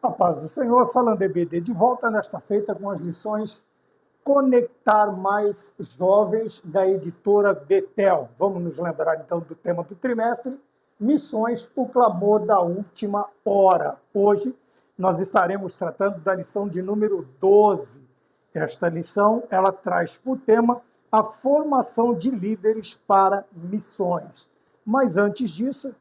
A paz do Senhor, falando EBD de volta nesta feita com as lições Conectar Mais Jovens da editora Betel. Vamos nos lembrar então do tema do trimestre, Missões, o clamor da última hora. Hoje nós estaremos tratando da lição de número 12. Esta lição, ela traz por tema a formação de líderes para missões. Mas antes disso,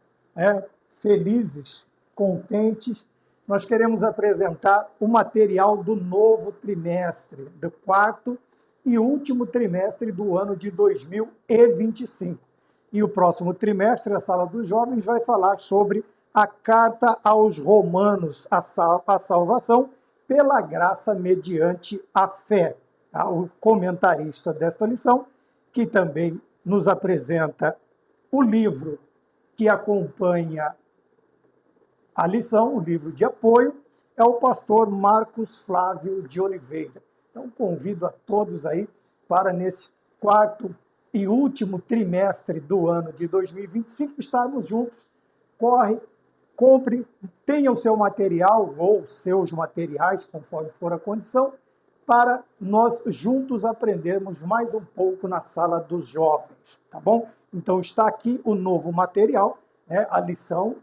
felizes, contentes, nós queremos apresentar o material do novo trimestre, do quarto e último trimestre do ano de 2025. E o próximo trimestre, a Sala dos Jovens vai falar sobre a Carta aos Romanos, a salvação pela graça mediante a fé. O comentarista desta lição, que também nos apresenta o livro que acompanha a lição, o livro de apoio, é o pastor Marcos Flávio de Oliveira. Então, convido a todos aí para, nesse quarto e último trimestre do ano de 2025, estarmos juntos. Corre, compre, tenha o seu material ou seus materiais, conforme for a condição, para nós juntos aprendermos mais um pouco na Sala dos Jovens, tá bom? Então, está aqui o novo material, a lição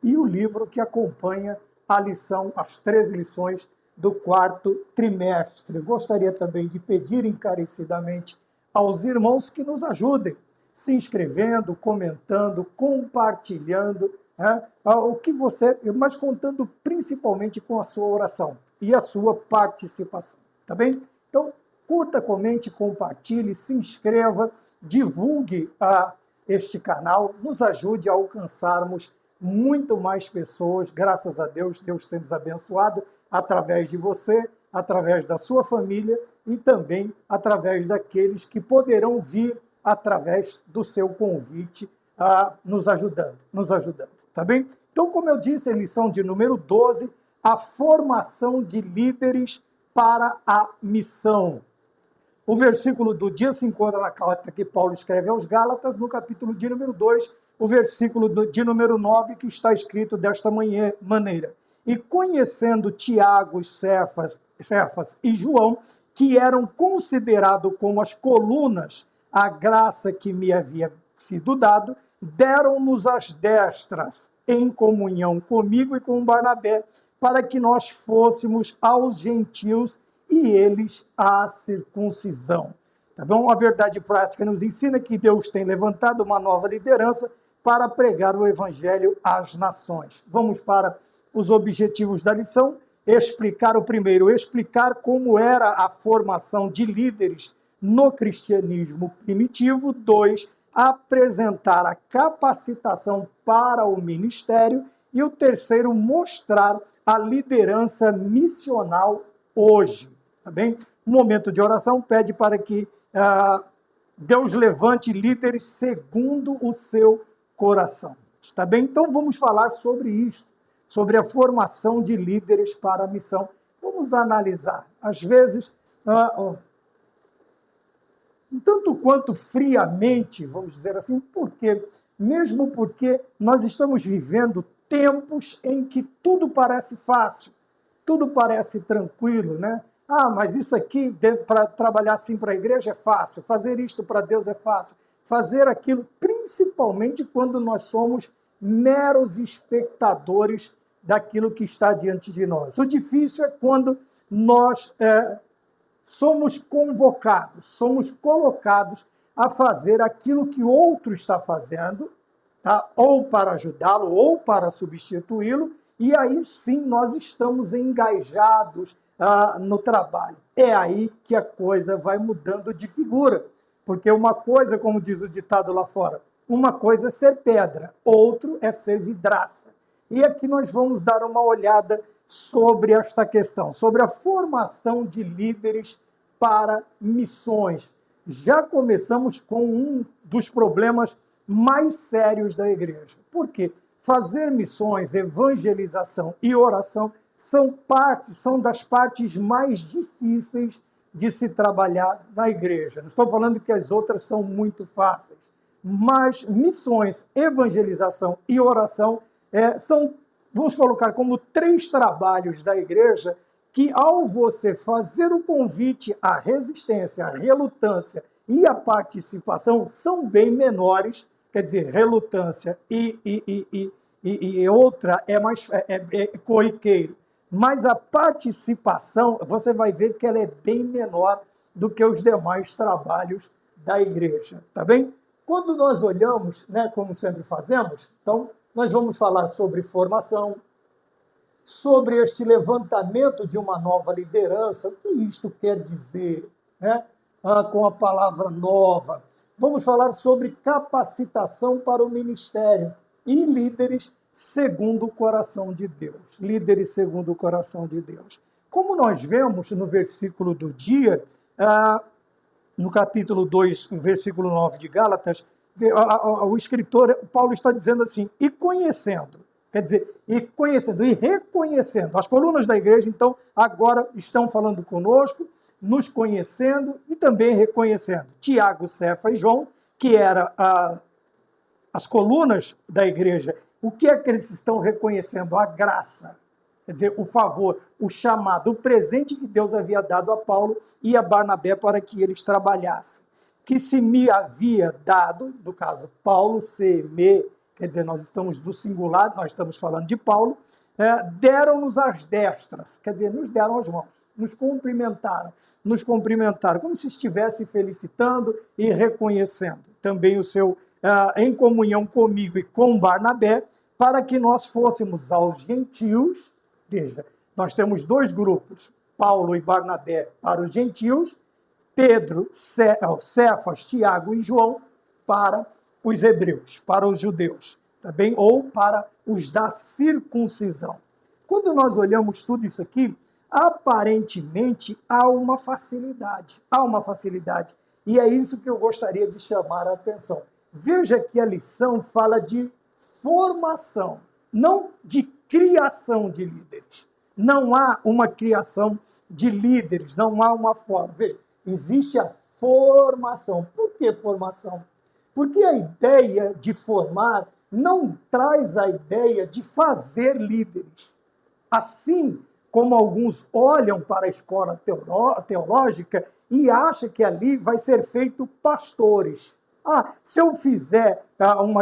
e o livro que acompanha a lição, as 13 lições do quarto trimestre. Gostaria também de pedir encarecidamente aos irmãos que nos ajudem, se inscrevendo, comentando, compartilhando, o que você, mas contando principalmente com a sua oração e a sua participação, tá bem? Então, curta, comente, compartilhe, se inscreva, divulgue este canal, nos ajude a alcançarmos muito mais pessoas. Graças a Deus, Deus tem nos abençoado através de você, através da sua família e também através daqueles que poderão vir através do seu convite, nos ajudando, tá bem? Então, como eu disse, a lição de número 12, a formação de líderes para a missão. O versículo do dia se encontra na carta que Paulo escreve aos Gálatas, no capítulo de número 2, o versículo de número 9, que está escrito desta maneira: e conhecendo Tiago, Cefas e João, que eram considerados como as colunas, a graça que me havia sido dado, deram-nos as destras, em comunhão comigo e com Barnabé, para que nós fôssemos aos gentios e eles à circuncisão. Tá bom? A verdade prática nos ensina que Deus tem levantado uma nova liderança para pregar o evangelho às nações. Vamos para os objetivos da lição. Explicar como era a formação de líderes no cristianismo primitivo. 2, apresentar a capacitação para o ministério. E o 3º, mostrar a liderança missional hoje. Tá bem? O momento de oração pede para que Deus levante líderes segundo o seu coração. Está bem? Então vamos falar sobre isso, sobre a formação de líderes para a missão. Vamos analisar. Às vezes, tanto quanto friamente, vamos dizer assim, porque nós estamos vivendo tempos em que tudo parece fácil, tudo parece tranquilo, né? Mas isso aqui, para trabalhar assim para a igreja é fácil, fazer isto para Deus é fácil, fazer aquilo, principalmente quando nós somos meros espectadores daquilo que está diante de nós. O difícil é quando nós somos convocados, somos colocados a fazer aquilo que outro está fazendo, tá? Ou para ajudá-lo, ou para substituí-lo, e aí sim nós estamos engajados no trabalho. É aí que a coisa vai mudando de figura, porque uma coisa, como diz o ditado lá fora, uma coisa é ser pedra, outro é ser vidraça. E aqui nós vamos dar uma olhada sobre esta questão, sobre a formação de líderes para missões. Já começamos com um dos problemas mais sérios da igreja. Por quê? Fazer missões, evangelização e oração são das partes mais difíceis de se trabalhar na igreja. Não estou falando que as outras são muito fáceis, mas missões, evangelização e oração são vamos colocar como 3 trabalhos da igreja que, ao você fazer o convite, a resistência, a relutância e a participação são bem menores. Quer dizer, relutância e outra é corriqueiro. Mas a participação, você vai ver que ela é bem menor do que os demais trabalhos da igreja, tá bem? Quando nós olhamos, né, como sempre fazemos, então nós vamos falar sobre formação, sobre este levantamento de uma nova liderança, o que isto quer dizer, né? Com a palavra nova. Vamos falar sobre capacitação para o ministério e líderes segundo o coração de Deus. Líderes segundo o coração de Deus. Como nós vemos no versículo do dia, no capítulo 2, versículo 9 de Gálatas, o escritor Paulo está dizendo assim, e conhecendo, quer dizer, e conhecendo e reconhecendo. As colunas da igreja, então, agora estão falando conosco, nos conhecendo e também reconhecendo. Tiago, Cefa e João, que eram as colunas da igreja, o que é que eles estão reconhecendo? A graça, quer dizer, o favor, o chamado, o presente que Deus havia dado a Paulo e a Barnabé para que eles trabalhassem. Que se me havia dado, no caso, Paulo, me, quer dizer, nós estamos do singular, nós estamos falando de Paulo, deram-nos as destras, quer dizer, nos deram as mãos, nos cumprimentaram, como se estivesse felicitando e reconhecendo também o seu, em comunhão comigo e com Barnabé, para que nós fôssemos aos gentios. Veja, nós temos 2 grupos, Paulo e Barnabé para os gentios, Pedro, Cefas, Tiago e João para os hebreus, para os judeus, tá bem? Ou para os da circuncisão. Quando nós olhamos tudo isso aqui, aparentemente há uma facilidade, e é isso que eu gostaria de chamar a atenção. Veja que a lição fala de formação, não de criação de líderes. Não há uma criação de líderes, não há uma forma. Veja, existe a formação. Por que formação? Porque a ideia de formar não traz a ideia de fazer líderes. Assim como alguns olham para a escola teológica e acham que ali vai ser feito pastores. Se eu fizer um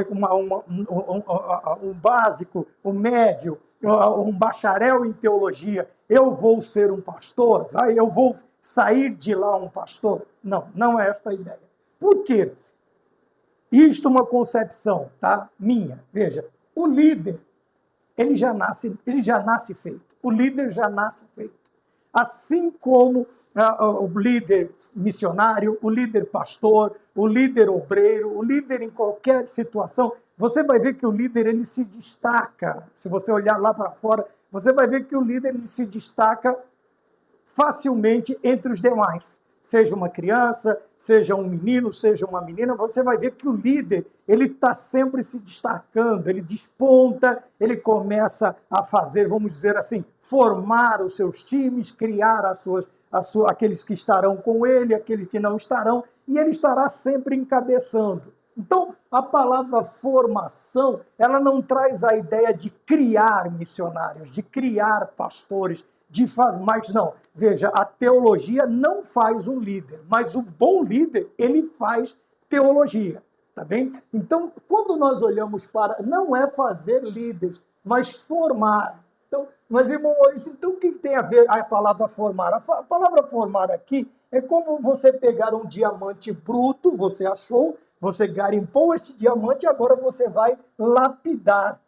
básico, um médio, um bacharel em teologia, eu vou ser um pastor? Eu vou sair de lá um pastor? Não, não é esta a ideia. Por quê? Isto é uma concepção, tá? Minha. Veja, o líder, ele já nasce feito. O líder já nasce feito. Assim como o líder missionário, o líder pastor, o líder obreiro, o líder em qualquer situação, você vai ver que o líder ele se destaca. Se você olhar lá para fora, você vai ver que o líder ele se destaca facilmente entre os demais. Seja uma criança, seja um menino, seja uma menina, você vai ver que o líder ele está sempre se destacando, ele desponta, ele começa a fazer, vamos dizer assim, formar os seus times, criar aqueles que estarão com ele, aqueles que não estarão, e ele estará sempre encabeçando. Então, a palavra formação, ela não traz a ideia de criar missionários, de criar pastores, mas não. Veja, a teologia não faz um líder, mas o bom líder, ele faz teologia, tá bem? Então, quando nós olhamos para, não é fazer líderes, mas formar. Então, mas irmão Maurício, então o que tem a ver a palavra formar? A palavra formar aqui é como você pegar um diamante bruto, você achou, você garimpou esse diamante e agora você vai lapidar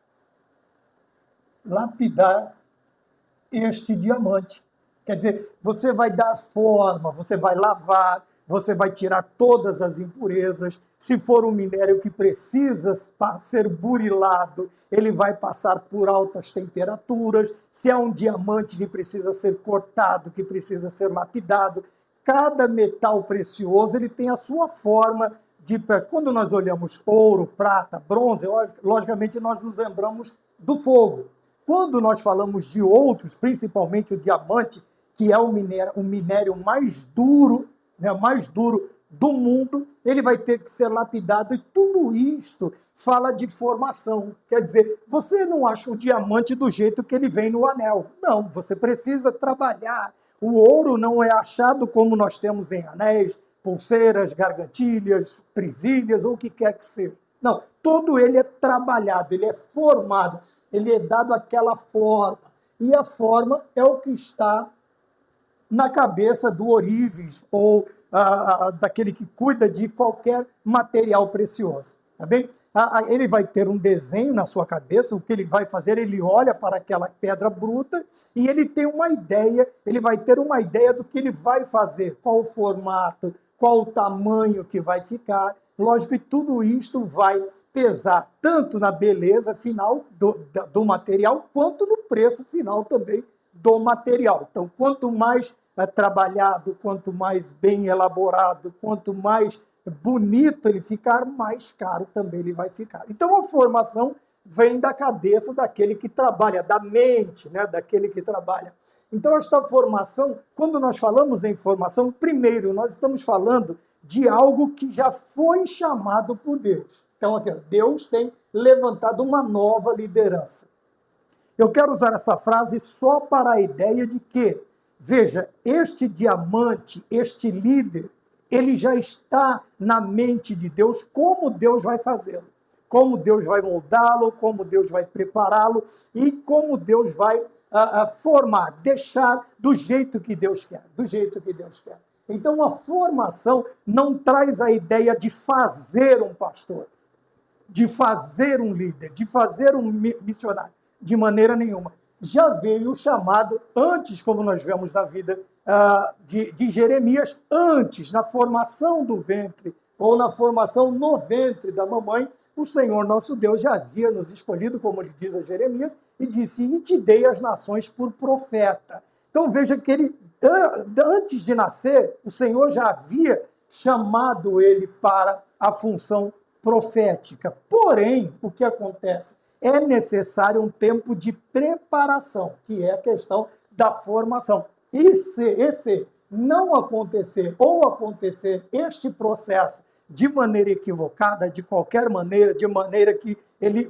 este diamante. Quer dizer, você vai dar forma, você vai lavar, você vai tirar todas as impurezas. Se for um minério que precisa ser burilado, ele vai passar por altas temperaturas. Se é um diamante que precisa ser cortado, que precisa ser lapidado, cada metal precioso ele tem a sua forma de... Quando nós olhamos ouro, prata, bronze, logicamente nós nos lembramos do fogo. Quando nós falamos de outros, principalmente o diamante, que é o minério mais duro, né, mais duro do mundo, ele vai ter que ser lapidado, e tudo isto fala de formação. Quer dizer, você não acha o diamante do jeito que ele vem no anel. Não, você precisa trabalhar. O ouro não é achado como nós temos em anéis, pulseiras, gargantilhas, presilhas, ou o que quer que seja. Não, todo ele é trabalhado, ele é formado, ele é dado aquela forma. E a forma é o que está na cabeça do ourives ou daquele que cuida de qualquer material precioso, tá bem? Ele vai ter um desenho na sua cabeça, o que ele vai fazer, ele olha para aquela pedra bruta e ele tem uma ideia, ele vai ter uma ideia do que ele vai fazer, qual o formato, qual o tamanho que vai ficar. Lógico que tudo isto vai pesar tanto na beleza final do material, quanto no preço final também do material. Então, quanto mais trabalhado, quanto mais bem elaborado, quanto mais bonito ele ficar, mais caro também ele vai ficar. Então, a formação vem da cabeça daquele que trabalha, da mente, né, daquele que trabalha. Então, esta formação, quando nós falamos em formação, primeiro, nós estamos falando de algo que já foi chamado por Deus. Então, aqui, Deus tem levantado uma nova liderança. Eu quero usar essa frase só para a ideia de que, veja, este diamante, este líder, ele já está na mente de Deus, como Deus vai fazê-lo, como Deus vai moldá-lo, como Deus vai prepará-lo e como Deus vai formar, deixar do jeito que Deus quer, do jeito que Deus quer. Então, a formação não traz a ideia de fazer um pastor, de fazer um líder, de fazer um missionário, de maneira nenhuma. Já veio o chamado antes, como nós vemos na vida de Jeremias, antes, na formação do ventre, ou na formação no ventre da mamãe, o Senhor nosso Deus já havia nos escolhido, como ele diz a Jeremias, e disse, e te dei as nações por profeta. Então veja que ele, antes de nascer, o Senhor já havia chamado ele para a função profética. Porém, o que acontece? É necessário um tempo de preparação, que é a questão da formação. E se esse não acontecer, ou acontecer este processo de maneira equivocada, de qualquer maneira, de maneira que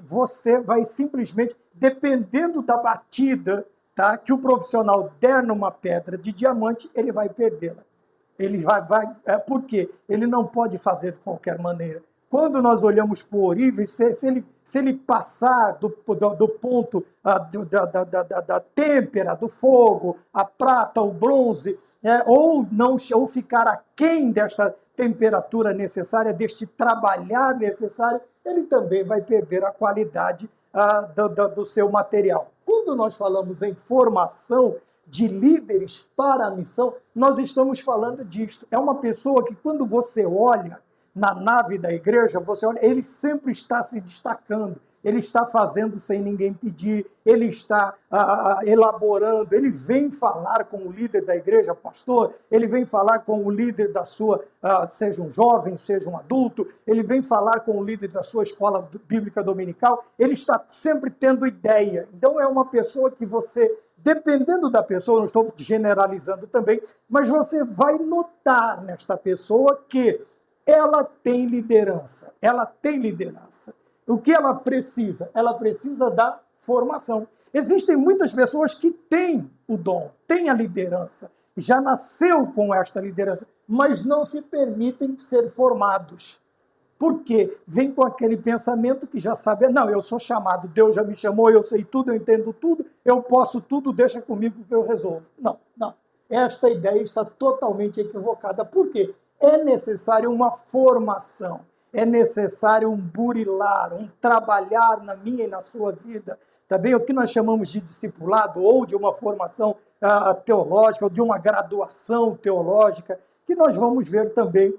você vai simplesmente, dependendo da batida, tá, que o profissional der numa pedra de diamante, ele vai perdê-la. Ele por quê? Ele não pode fazer de qualquer maneira. Quando nós olhamos para o ourives, se ele passar do ponto da têmpera, do fogo, a prata, o bronze, ou ficar aquém desta temperatura necessária, deste trabalhar necessário, ele também vai perder a qualidade do seu material. Quando nós falamos em formação de líderes para a missão, nós estamos falando disto. É uma pessoa que, quando você olha na nave da igreja, você olha, ele sempre está se destacando, ele está fazendo sem ninguém pedir, ele está elaborando, ele vem falar com o líder da igreja, pastor, ele vem falar com o líder da sua, seja um jovem, seja um adulto, ele vem falar com o líder da sua escola bíblica dominical, ele está sempre tendo ideia. Então é uma pessoa que você, dependendo da pessoa, não estou generalizando também, mas você vai notar nesta pessoa que ela tem liderança, ela tem liderança. O que ela precisa? Ela precisa da formação. Existem muitas pessoas que têm o dom, têm a liderança, já nasceu com esta liderança, mas não se permitem ser formados. Por quê? Vem com aquele pensamento que já sabe, não, eu sou chamado, Deus já me chamou, eu sei tudo, eu entendo tudo, eu posso tudo, deixa comigo que eu resolvo. Não, não. Esta ideia está totalmente equivocada. Por quê? É necessário uma formação, é necessário um burilar, um trabalhar na minha e na sua vida. Também o que nós chamamos de discipulado, ou de uma formação teológica, ou de uma graduação teológica, que nós vamos ver também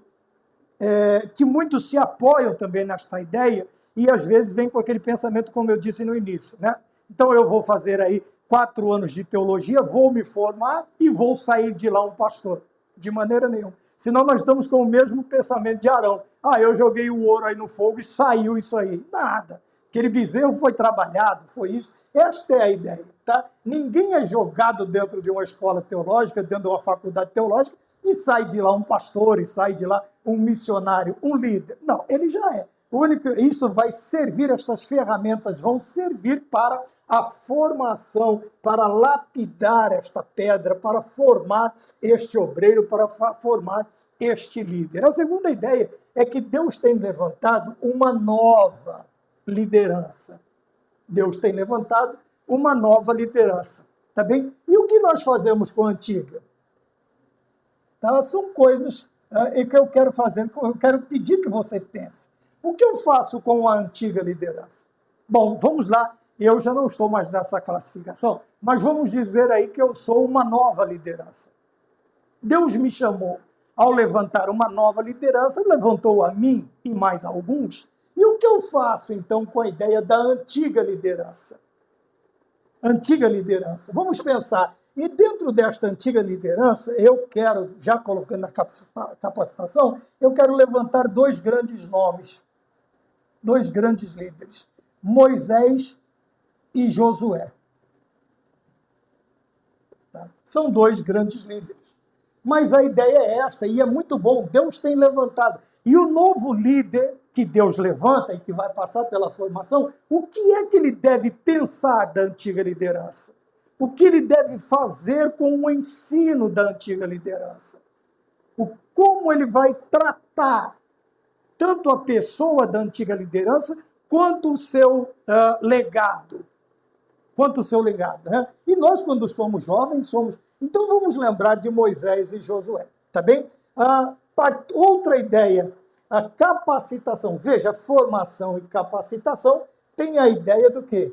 que muitos se apoiam também nesta ideia, e às vezes vem com aquele pensamento, como eu disse no início, né? Então eu vou fazer aí 4 anos de teologia, vou me formar e vou sair de lá um pastor. De maneira nenhuma. Senão nós estamos com o mesmo pensamento de Arão. Eu joguei o ouro aí no fogo e saiu isso aí. Nada. Aquele bezerro foi trabalhado, foi isso. Esta é a ideia, tá? Ninguém é jogado dentro de uma escola teológica, dentro de uma faculdade teológica, e sai de lá um pastor, e sai de lá um missionário, um líder. Não, ele já é. Isso vai servir, estas ferramentas vão servir para a formação, para lapidar esta pedra, para formar este obreiro, para formar este líder. A segunda ideia é que Deus tem levantado uma nova liderança. Deus tem levantado uma nova liderança, tá bem? E o que nós fazemos com a antiga? Tá? São coisas que eu quero fazer, eu quero pedir que você pense. O que eu faço com a antiga liderança? Bom, vamos lá, eu já não estou mais nessa classificação, mas vamos dizer aí que eu sou uma nova liderança. Deus me chamou ao levantar uma nova liderança, levantou a mim e mais alguns. E o que eu faço, então, com a ideia da antiga liderança? Antiga liderança. Vamos pensar. E dentro desta antiga liderança, eu quero, já colocando na capacitação, eu quero levantar dois grandes nomes, dois grandes líderes, Moisés e Josué. Tá? São dois grandes líderes. Mas a ideia é esta, e é muito bom, Deus tem levantado. E o novo líder que Deus levanta e que vai passar pela formação, o que é que ele deve pensar da antiga liderança? O que ele deve fazer com o ensino da antiga liderança? Como ele vai tratar tanto a pessoa da antiga liderança quanto o seu legado. Quanto o seu legado. Né? E nós, quando somos jovens, somos... Então, vamos lembrar de Moisés e Josué, tá bem? Outra ideia, a capacitação. Veja, formação e capacitação tem a ideia do quê?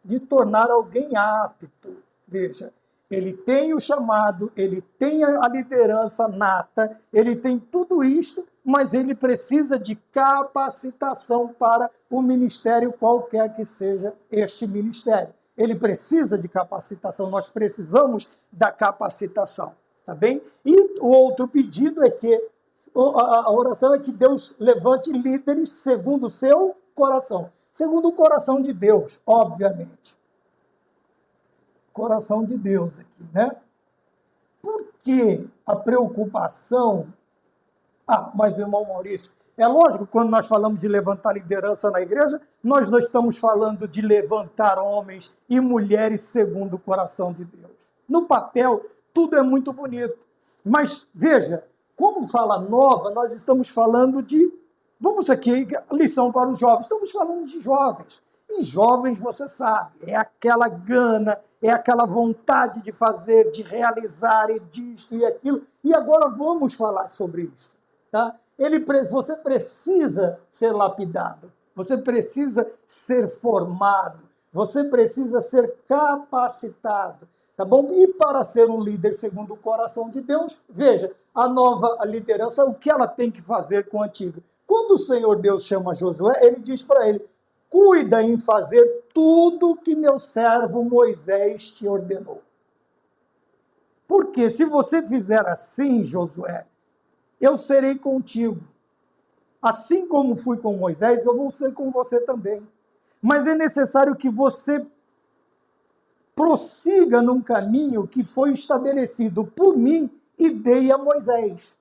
De tornar alguém apto. Veja, ele tem o chamado, ele tem a liderança nata, ele tem tudo isto, mas ele precisa de capacitação para o ministério, qualquer que seja este ministério. Ele precisa de capacitação, nós precisamos da capacitação, tá bem? E o outro pedido é que, a oração é que Deus levante líderes segundo o seu coração. Segundo o coração de Deus, obviamente. Coração de Deus aqui, né? Por que a preocupação... mas irmão Maurício, é lógico, quando nós falamos de levantar liderança na igreja, nós não estamos falando de levantar homens e mulheres segundo o coração de Deus. No papel, tudo é muito bonito. Mas, veja, como fala nova, nós estamos falando de... Vamos aqui, lição para os jovens. Estamos falando de jovens. E jovens, você sabe, é aquela gana, é aquela vontade de fazer, de realizar, e disto e aquilo. E agora vamos falar sobre isso, tá? Você precisa ser lapidado, você precisa ser formado, você precisa ser capacitado, tá bom? E para ser um líder segundo o coração de Deus, veja, a nova liderança, o que ela tem que fazer com a antiga? Quando o Senhor Deus chama Josué, ele diz para ele, cuida em fazer tudo que meu servo Moisés te ordenou. Porque se você fizer assim, Josué, eu serei contigo. Assim como fui com Moisés, eu vou ser com você também. Mas é necessário que você prossiga num caminho que foi estabelecido por mim e dei a Moisés.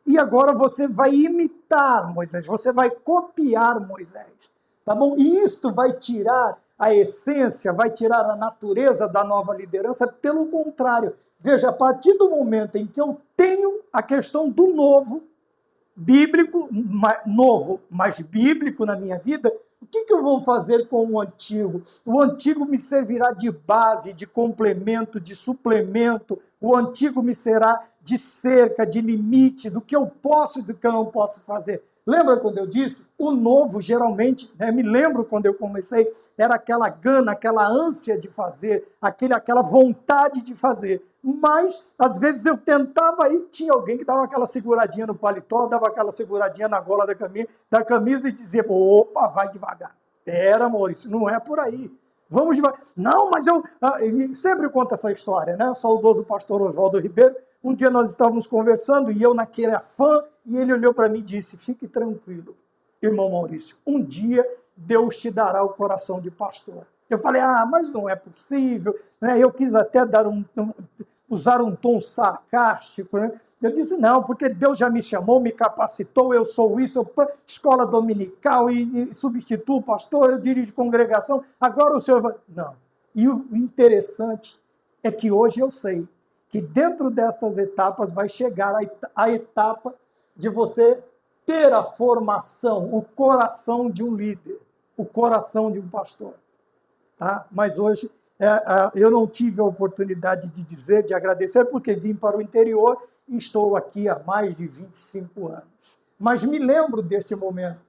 E agora você vai imitar Moisés, você vai copiar Moisés. Tá bom? E isto vai tirar a essência, vai tirar a natureza da nova liderança. Pelo contrário, veja, a partir do momento em que eu tenho a questão do novo, bíblico, novo, mas bíblico na minha vida, o que eu vou fazer com o antigo? O antigo me servirá de base, de complemento, de suplemento. O antigo me será de cerca, de limite, do que eu posso e do que eu não posso fazer. Lembra quando eu disse? O novo, geralmente, me lembro quando eu comecei, era aquela gana, aquela ânsia de fazer, aquela vontade de fazer. Mas, às vezes, eu tentava e tinha alguém que dava aquela seguradinha no paletó, dava aquela seguradinha na gola da camisa e dizia, opa, vai devagar. Pera, Maurício, não é por aí. Vamos devagar. Não, mas eu sempre conto essa história, né? O saudoso pastor Oswaldo Ribeiro, um dia nós estávamos conversando e eu naquele afã, e ele olhou para mim e disse, fique tranquilo, irmão Maurício, um dia Deus te dará o coração de pastor. Eu falei, mas não é possível, né? Eu quis até dar usar um tom sarcástico, né? Eu disse, não, porque Deus já me chamou, me capacitou, eu sou isso, escola dominical e substituo pastor, eu dirijo congregação, agora o senhor vai... Não. E o interessante é que hoje eu sei que dentro destas etapas vai chegar a etapa de você ter a formação, o coração de um líder, o coração de um pastor. Tá? Mas hoje eu não tive a oportunidade de dizer, de agradecer, porque vim para o interior e estou aqui há mais de 25 anos. Mas me lembro deste momento.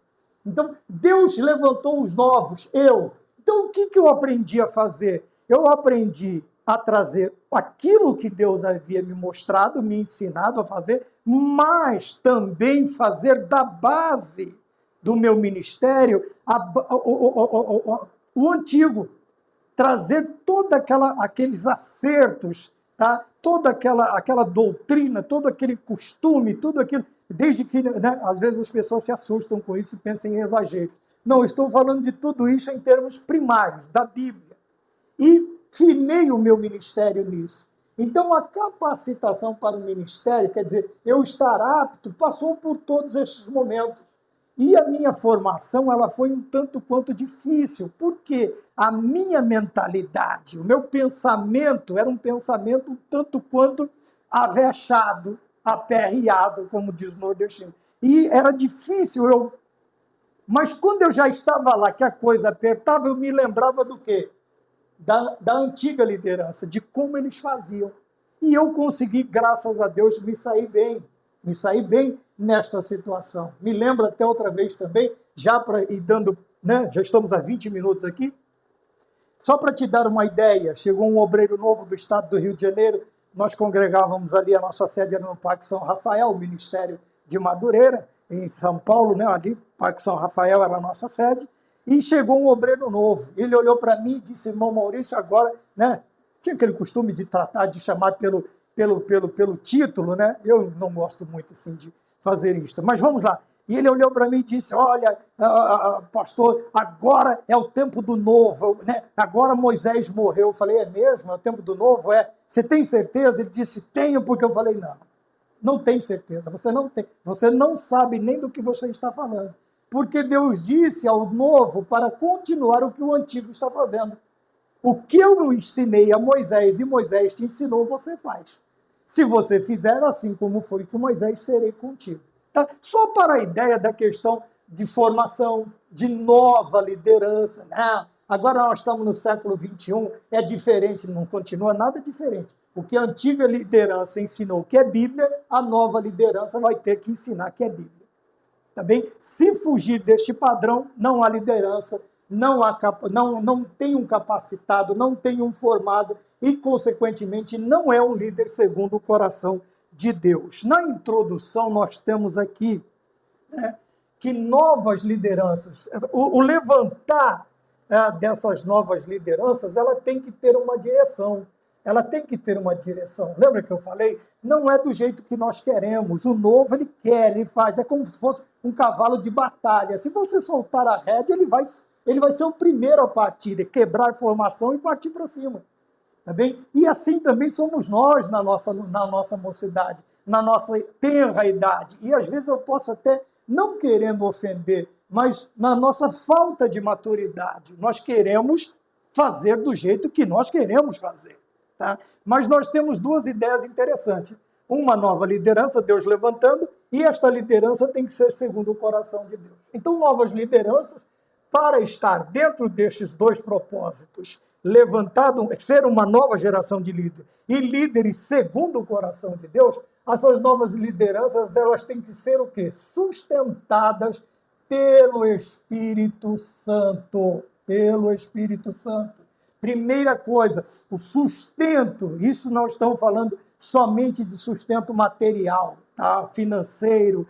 Então, Deus levantou os novos, eu. Então, o que eu aprendi a fazer? Eu aprendi a trazer aquilo que Deus havia me mostrado, me ensinado a fazer, mas também fazer da base do meu ministério o antigo. Trazer todos aqueles acertos, tá? Toda aquela doutrina, todo aquele costume, tudo aquilo, desde que, né, às vezes as pessoas se assustam com isso e pensam em exageros. Não, estou falando de tudo isso em termos primários, da Bíblia. E firmei o meu ministério nisso. Então, a capacitação para o ministério, quer dizer, eu estar apto, passou por todos estes momentos. E a minha formação, ela foi um tanto quanto difícil, porque a minha mentalidade, o meu pensamento, era um pensamento um tanto quanto avexado, aperreado, como diz o nordestino. E era difícil Mas quando eu já estava lá, que a coisa apertava, eu me lembrava do quê? Da antiga liderança, de como eles faziam. E eu consegui, graças a Deus, me sair bem nesta situação. Me lembro até outra vez também, já estamos a 20 minutos aqui, só para te dar uma ideia, chegou um obreiro novo do estado do Rio de Janeiro, nós congregávamos ali, a nossa sede era no Parque São Rafael, o Ministério de Madureira, em São Paulo, né, ali, Parque São Rafael era a nossa sede, e chegou um obreiro novo. Ele olhou para mim e disse, irmão Maurício, agora, né, tinha aquele costume de tratar, de chamar pelo título, né? Eu não gosto muito assim de fazer isso, mas vamos lá. E ele olhou para mim e disse, olha, pastor, agora é o tempo do novo, né? Agora Moisés morreu. Eu falei, é mesmo? É o tempo do novo? É? Você tem certeza? Ele disse, tenho, porque eu falei, não tem certeza, você não tem, você não sabe nem do que você está falando, porque Deus disse ao novo para continuar o que o antigo está fazendo. O que eu ensinei a Moisés e Moisés te ensinou, você faz. Se você fizer assim como foi com Moisés, serei contigo. Tá? Só para a ideia da questão de formação, de nova liderança. Não, agora nós estamos no século XXI, é diferente, não continua nada diferente. O que a antiga liderança ensinou que é Bíblia, a nova liderança vai ter que ensinar que é Bíblia. Tá bem? Se fugir deste padrão, não há liderança, não tem um capacitado, não tem um formado e, consequentemente, não é um líder segundo o coração de Deus. Na introdução, nós temos aqui, né, que novas lideranças, o levantar dessas novas lideranças, ela tem que ter uma direção. Ela tem que ter uma direção. Lembra que eu falei? Não é do jeito que nós queremos. O novo, ele quer, ele faz. É como se fosse um cavalo de batalha. Se você soltar a rédea, ele vai ser o primeiro a partir, quebrar a formação e partir para cima. Tá bem? E assim também somos nós na nossa mocidade, na nossa tenra idade. E às vezes eu posso até, não querendo ofender, mas na nossa falta de maturidade, nós queremos fazer do jeito que nós queremos fazer. Tá? Mas nós temos duas ideias interessantes. Uma nova liderança, Deus levantando, e esta liderança tem que ser segundo o coração de Deus. Então, novas lideranças, para estar dentro destes dois propósitos, ser uma nova geração de líderes, e líderes segundo o coração de Deus, essas novas lideranças, elas têm que ser o quê? Sustentadas pelo Espírito Santo. Pelo Espírito Santo. Primeira coisa, o sustento, isso não estamos falando somente de sustento material, tá? Financeiro,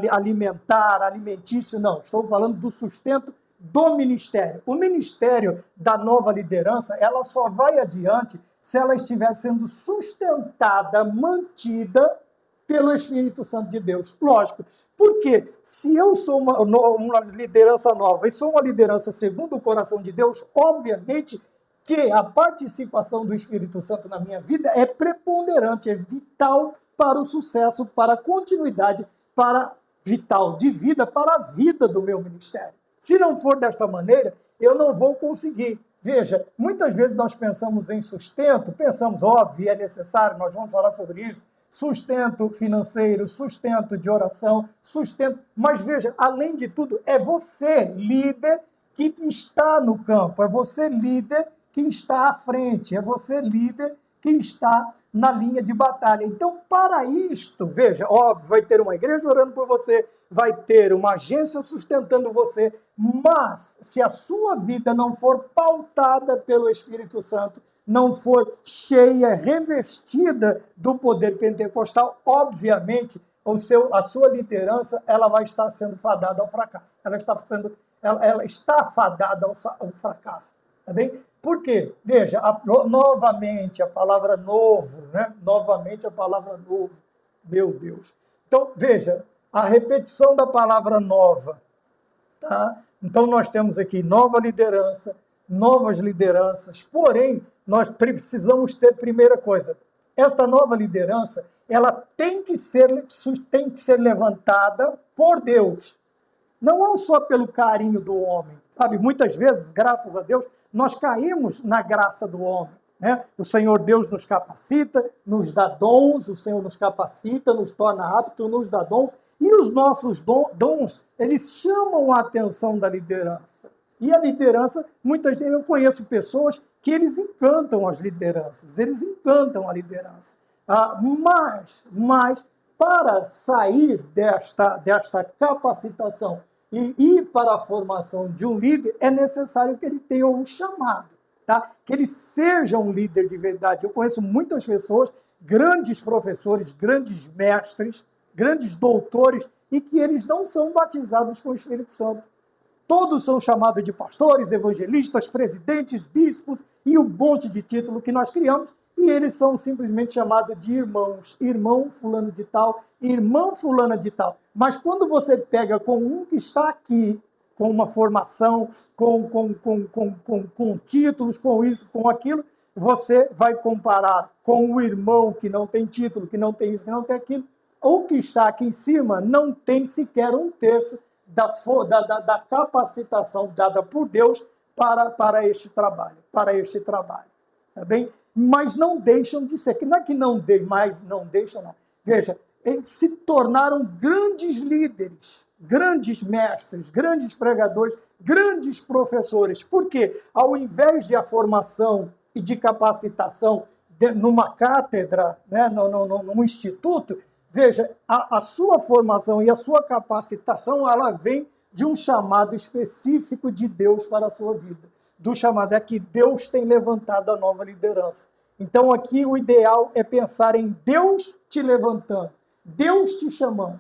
alimentar, alimentício, não. Estou falando do sustento do ministério. O ministério da nova liderança, ela só vai adiante se ela estiver sendo sustentada, mantida pelo Espírito Santo de Deus. Lógico, porque se eu sou uma liderança nova e sou uma liderança segundo o coração de Deus, obviamente, que a participação do Espírito Santo na minha vida é preponderante, é vital para o sucesso, para a continuidade, para vital de vida, para a vida do meu ministério. Se não for desta maneira, eu não vou conseguir. Veja, muitas vezes nós pensamos em sustento, pensamos, óbvio, é necessário, nós vamos falar sobre isso, sustento financeiro, sustento de oração, sustento. Mas veja, além de tudo, é você, líder, que está no campo, é você, líder, que está à frente, é você, líder, que está na linha de batalha. Então, para isto, veja, óbvio, vai ter uma igreja orando por você, vai ter uma agência sustentando você, mas se a sua vida não for pautada pelo Espírito Santo, não for cheia, revestida do poder pentecostal, obviamente, a sua liderança ela vai estar sendo fadada ao fracasso. Ela está fadada ao fracasso. Tá bem? Por quê? Veja, novamente a palavra novo, né? Novamente a palavra novo. Meu Deus. Então, veja, a repetição da palavra nova. Tá? Então, nós temos aqui nova liderança, novas lideranças, porém, nós precisamos ter, primeira coisa, esta nova liderança, ela tem que ser levantada por Deus. Não é só pelo carinho do homem, sabe? Muitas vezes, graças a Deus, nós caímos na graça do homem, né? O Senhor Deus nos capacita, nos dá dons, o Senhor nos capacita, nos torna aptos, nos dá dons, e os nossos dons, eles chamam a atenção da liderança. E a liderança, muitas vezes eu conheço pessoas que eles encantam as lideranças, eles encantam a liderança. Mas para sair desta capacitação e ir para a formação de um líder, é necessário que ele tenha um chamado, tá? Que ele seja um líder de verdade. Eu conheço muitas pessoas, grandes professores, grandes mestres, grandes doutores, e que eles não são batizados com o Espírito Santo. Todos são chamados de pastores, evangelistas, presidentes, bispos e um monte de título que nós criamos, e eles são simplesmente chamados de irmãos, irmão fulano de tal, irmã fulana de tal. Mas quando você pega com um que está aqui, com uma formação, com títulos, com isso, com aquilo, você vai comparar com o irmão que não tem título, que não tem isso, que não tem aquilo, ou que está aqui em cima não tem sequer um terço da capacitação dada por Deus para este trabalho, tá bem? Mas não deixam de ser, que não é que não deixam, não. Veja, eles se tornaram grandes líderes, grandes mestres, grandes pregadores, grandes professores. Por quê? Ao invés de a formação e de capacitação numa cátedra, né, num instituto, veja, a sua formação e a sua capacitação, ela vem de um chamado específico de Deus para a sua vida. Do chamado é que Deus tem levantado a nova liderança. Então aqui o ideal é pensar em Deus te levantando, Deus te chamando.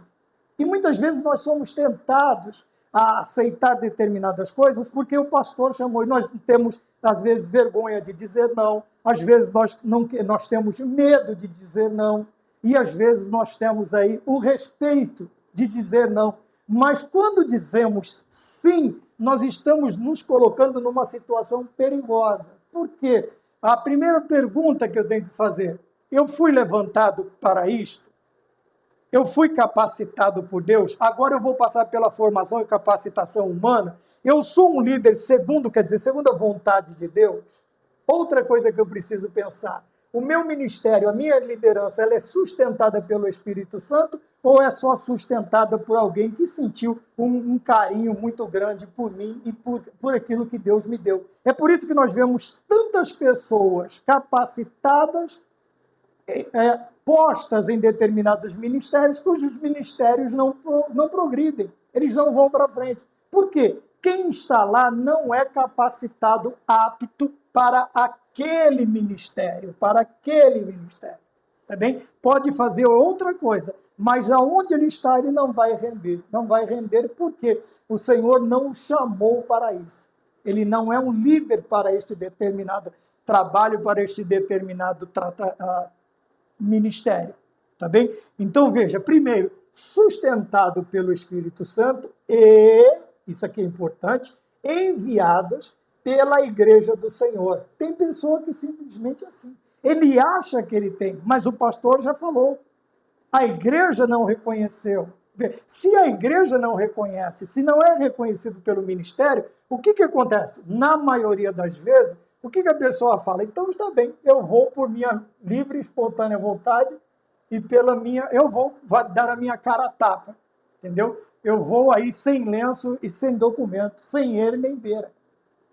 E muitas vezes nós somos tentados a aceitar determinadas coisas porque o pastor chamou e nós temos, às vezes, vergonha de dizer não, às vezes nós temos medo de dizer não, e às vezes nós temos aí o respeito de dizer não. Mas quando dizemos sim, nós estamos nos colocando numa situação perigosa. Por quê? A primeira pergunta que eu tenho que fazer, eu fui levantado para isto? Eu fui capacitado por Deus? Agora eu vou passar pela formação e capacitação humana? Eu sou um líder segundo a vontade de Deus? Outra coisa que eu preciso pensar, o meu ministério, a minha liderança, ela é sustentada pelo Espírito Santo ou é só sustentada por alguém que sentiu um carinho muito grande por mim e por aquilo que Deus me deu? É por isso que nós vemos tantas pessoas capacitadas, postas em determinados ministérios, cujos ministérios não progridem, eles não vão para frente. Por quê? Quem está lá não é capacitado, apto para aquele ministério, tá bem? Pode fazer outra coisa, mas aonde ele está, ele não vai render porque o Senhor não o chamou para isso. Ele não é um líder para este determinado trabalho, para este determinado ministério, tá bem? Então, veja, primeiro, sustentado pelo Espírito Santo e, isso aqui é importante, enviados pela igreja do Senhor. Tem pessoa que simplesmente é assim. Ele acha que ele tem, mas o pastor já falou. A igreja não reconheceu. Se a igreja não reconhece, se não é reconhecido pelo ministério, o que acontece? Na maioria das vezes, o que a pessoa fala? Então está bem, eu vou por minha livre e espontânea vontade e eu vou dar a minha cara a tapa, entendeu? Eu vou aí sem lenço e sem documento, sem ele nem beira.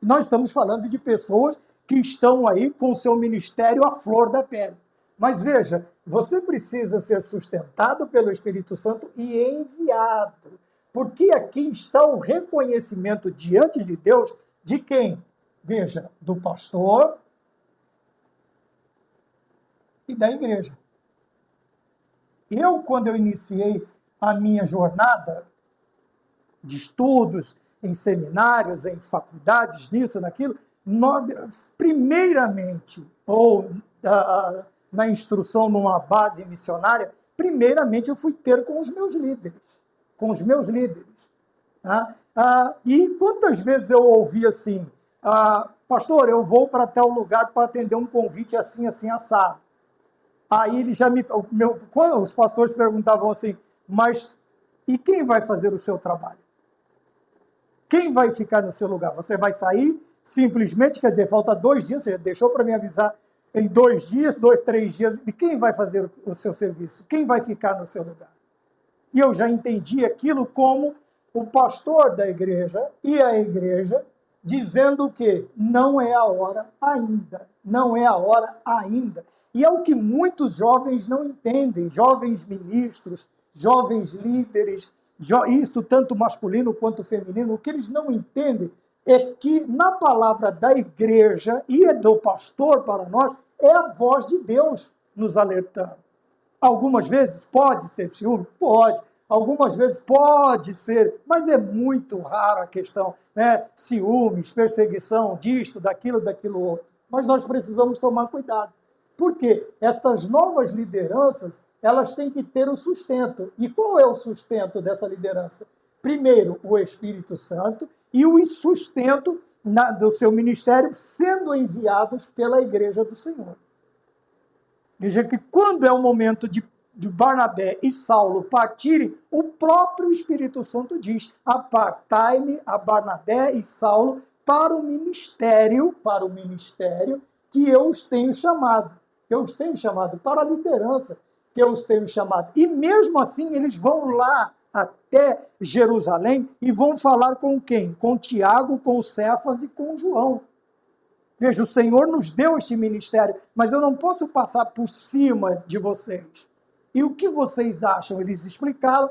Nós estamos falando de pessoas que estão aí com o seu ministério à flor da pele. Mas veja, você precisa ser sustentado pelo Espírito Santo e enviado. Porque aqui está o reconhecimento diante de Deus de quem? Veja, do pastor e da igreja. Quando eu iniciei a minha jornada de estudos, em seminários, em faculdades, nisso, naquilo, primeiramente, ou na instrução numa base missionária, primeiramente eu fui ter com os meus líderes. Tá? E quantas vezes eu ouvi assim, pastor, eu vou para tal lugar para atender um convite assim, assim, assado. Aí ele já quando os pastores perguntavam assim, mas e quem vai fazer o seu trabalho? Quem vai ficar no seu lugar? Você vai sair simplesmente, quer dizer, falta 2 dias, você deixou para me avisar em 2 dias, 2, 3 dias, e quem vai fazer o seu serviço? Quem vai ficar no seu lugar? E eu já entendi aquilo como o pastor da igreja e a igreja dizendo que não é a hora ainda, não é a hora ainda. E é o que muitos jovens não entendem, jovens ministros, jovens líderes, isto tanto masculino quanto feminino, o que eles não entendem é que na palavra da igreja e do pastor para nós, é a voz de Deus nos alertando. Algumas vezes pode ser ciúme? Pode. Algumas vezes pode ser, mas é muito raro a questão, né? Ciúmes, perseguição, disto, daquilo outro. Mas nós precisamos tomar cuidado. Porque estas novas lideranças, elas têm que ter o sustento. E qual é o sustento dessa liderança? Primeiro, o Espírito Santo e o sustento do seu ministério sendo enviados pela Igreja do Senhor. Veja que quando é o momento de Barnabé e Saulo partirem, o próprio Espírito Santo diz, apartai-me a Barnabé e Saulo para o ministério que eu os tenho chamado. Para a liderança que eu os tenho chamado. E mesmo assim, eles vão lá até Jerusalém e vão falar com quem? Com Tiago, com Cefas e com João. Veja, o Senhor nos deu este ministério, mas eu não posso passar por cima de vocês. E o que vocês acham? Eles explicaram,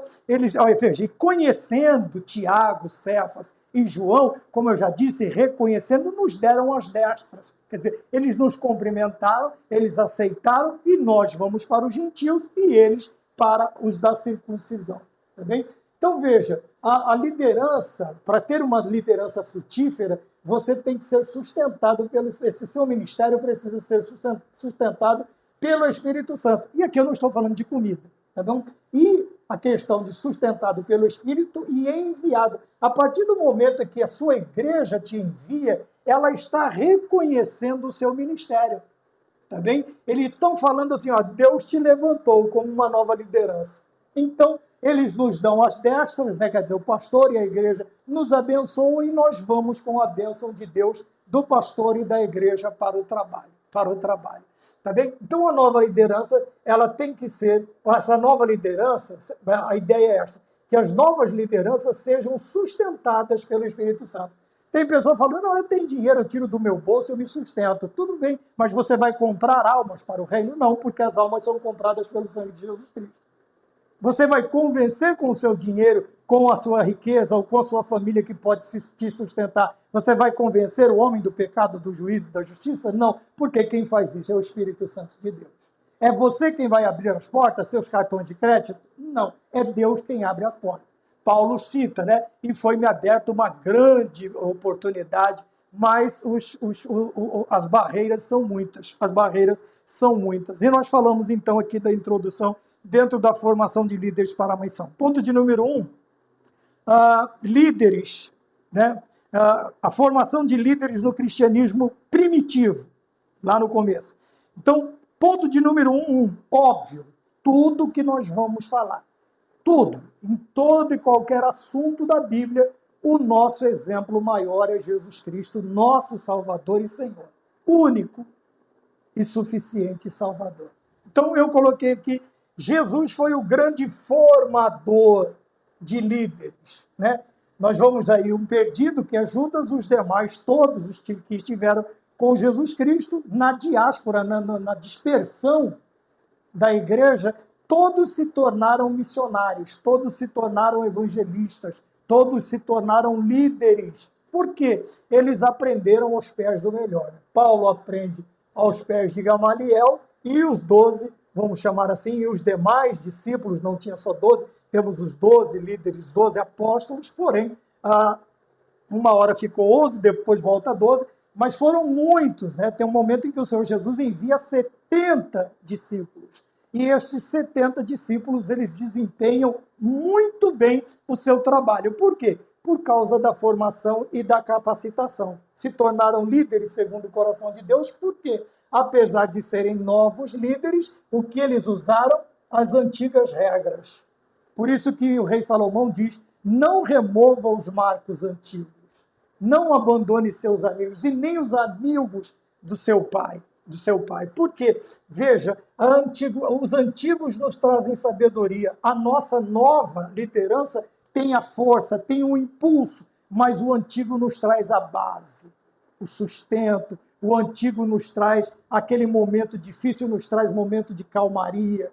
veja, e conhecendo Tiago, Cefas e João, como eu já disse, reconhecendo, nos deram as destras. Quer dizer, eles nos cumprimentaram, eles aceitaram, e nós vamos para os gentios e eles para os da circuncisão. Tá bem? Então, veja, a liderança, para ter uma liderança frutífera, você tem que ser sustentado esse seu ministério precisa ser sustentado pelo Espírito Santo. E aqui eu não estou falando de comida, tá bom? E a questão de sustentado pelo Espírito e enviado. A partir do momento que a sua igreja te envia, ela está reconhecendo o seu ministério, tá bem? Eles estão falando assim, ó, Deus te levantou como uma nova liderança. Então, eles nos dão as destras, né? Quer dizer, o pastor e a igreja nos abençoam e nós vamos com a bênção de Deus, do pastor e da igreja para o trabalho. Tá bem? Então, a nova liderança, ela tem que ser, essa nova liderança, a ideia é essa, que as novas lideranças sejam sustentadas pelo Espírito Santo. Tem pessoa falando, não, eu tenho dinheiro, eu tiro do meu bolso, eu me sustento. Tudo bem, mas você vai comprar almas para o reino? Não, porque as almas são compradas pelo sangue de Jesus Cristo. Você vai convencer com o seu dinheiro, com a sua riqueza ou com a sua família que pode te sustentar. Você vai convencer o homem do pecado, do juízo e da justiça? Não, porque quem faz isso é o Espírito Santo de Deus. É você quem vai abrir as portas, seus cartões de crédito? Não, é Deus quem abre a porta. Paulo cita, né? E foi-me aberta uma grande oportunidade, mas as barreiras são muitas. E nós falamos então aqui da introdução dentro da formação de líderes para a missão. Ponto de número 1, líderes, né? a formação de líderes no cristianismo primitivo, lá no começo. Então, ponto de número 1, óbvio, tudo que nós vamos falar, tudo, em todo e qualquer assunto da Bíblia, o nosso exemplo maior é Jesus Cristo, nosso Salvador e Senhor, único e suficiente Salvador. Então, eu coloquei aqui, Jesus foi o grande formador de líderes, né? Nós vamos aí um perdido que é Judas, os demais, todos os que estiveram com Jesus Cristo na diáspora, na dispersão da igreja, todos se tornaram missionários, todos se tornaram evangelistas, todos se tornaram líderes. Por quê? Eles aprenderam aos pés do melhor. Paulo aprende aos pés de Gamaliel e os 12, vamos chamar assim, e os demais discípulos, não tinha só 12, temos os 12 líderes, 12 apóstolos, porém, uma hora ficou 11, depois volta 12, mas foram muitos, né? Tem um momento em que o Senhor Jesus envia 70 discípulos. E esses 70 discípulos, eles desempenham muito bem o seu trabalho. Por quê? Por causa da formação e da capacitação. Se tornaram líderes segundo o coração de Deus, por quê? Apesar de serem novos líderes, o que eles usaram? As antigas regras. Por isso que o rei Salomão diz, não remova os marcos antigos, não abandone seus amigos, e nem os amigos do seu pai. Porque, veja, os antigos nos trazem sabedoria, a nossa nova liderança tem a força, tem o impulso, mas o antigo nos traz a base, o sustento, o antigo nos traz aquele momento difícil, nos traz momento de calmaria,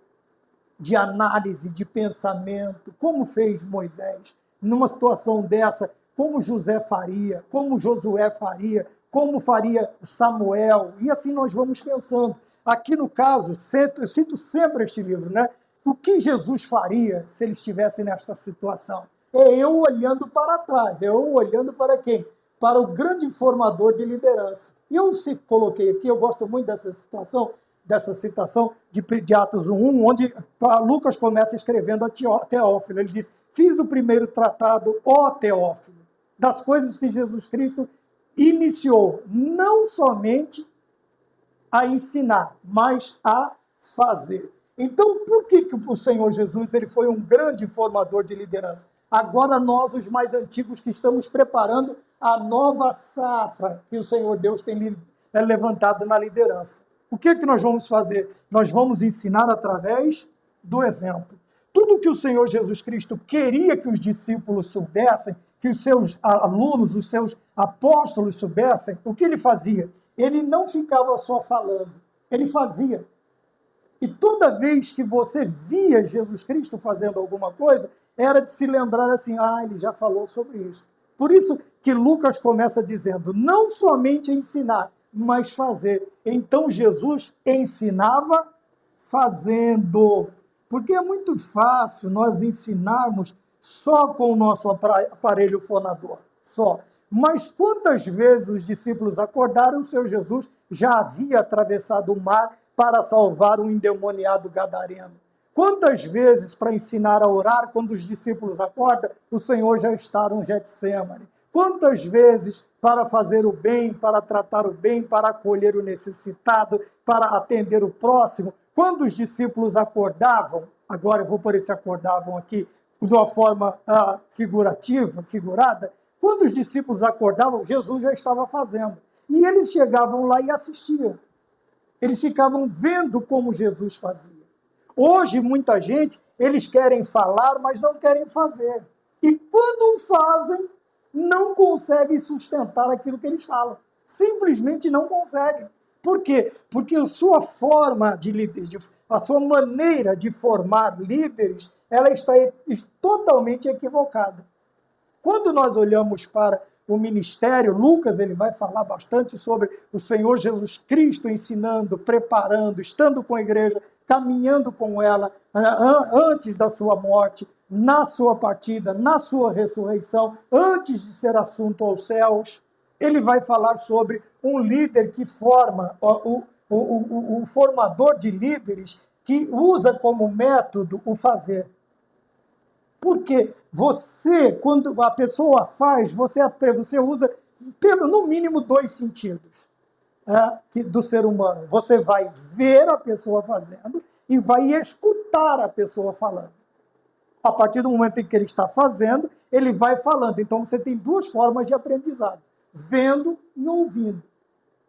de análise, de pensamento, como fez Moisés, numa situação dessa, como José faria, como Josué faria, como faria Samuel, e assim nós vamos pensando. Aqui no caso, eu cito sempre este livro, né? O que Jesus faria se ele estivesse nesta situação? É eu olhando para trás, é eu olhando para quem? Para o grande formador de liderança. E eu coloquei aqui, eu gosto muito dessa citação de Atos 1, onde Lucas começa escrevendo a Teófilo. Ele diz, fiz o primeiro tratado, ó Teófilo, das coisas que Jesus Cristo iniciou, não somente a ensinar, mas a fazer. Então, por que o Senhor Jesus ele foi um grande formador de liderança? Agora nós, os mais antigos, que estamos preparando a nova safra que o Senhor Deus tem levantado na liderança. O que nós vamos fazer? Nós vamos ensinar através do exemplo. Tudo que o Senhor Jesus Cristo queria que os discípulos soubessem, que os seus alunos, os seus apóstolos soubessem, o que ele fazia? Ele não ficava só falando, ele fazia. E toda vez que você via Jesus Cristo fazendo alguma coisa, era de se lembrar assim, ele já falou sobre isso. Por isso que Lucas começa dizendo, não somente ensinar, mas fazer. Então Jesus ensinava fazendo. Porque é muito fácil nós ensinarmos só com o nosso aparelho fonador, só. Mas quantas vezes os discípulos acordaram, o Senhor Jesus já havia atravessado o mar para salvar um endemoniado gadareno. Quantas vezes para ensinar a orar, quando os discípulos acordam, o Senhor já está no Getsêmani. Quantas vezes para fazer o bem, para tratar o bem, para acolher o necessitado, para atender o próximo. Quando os discípulos acordavam, agora eu vou por esse acordavam aqui, de uma forma figurada, quando os discípulos acordavam, Jesus já estava fazendo. E eles chegavam lá e assistiam. Eles ficavam vendo como Jesus fazia. Hoje, muita gente, eles querem falar, mas não querem fazer. E quando fazem, não conseguem sustentar aquilo que eles falam. Simplesmente não conseguem. Por quê? Porque a sua forma de líderes, a sua maneira de formar líderes, ela está totalmente equivocada. Quando nós olhamos para o ministério, Lucas ele vai falar bastante sobre o Senhor Jesus Cristo ensinando, preparando, estando com a igreja, caminhando com ela antes da sua morte, na sua partida, na sua ressurreição, antes de ser assunto aos céus. Ele vai falar sobre um líder que forma, o formador de líderes que usa como método o fazer. Porque você, quando a pessoa faz, você usa no mínimo 2 sentidos do ser humano. Você vai ver a pessoa fazendo e vai escutar a pessoa falando. A partir do momento em que ele está fazendo, ele vai falando. Então, você tem 2 formas de aprendizado, vendo e ouvindo.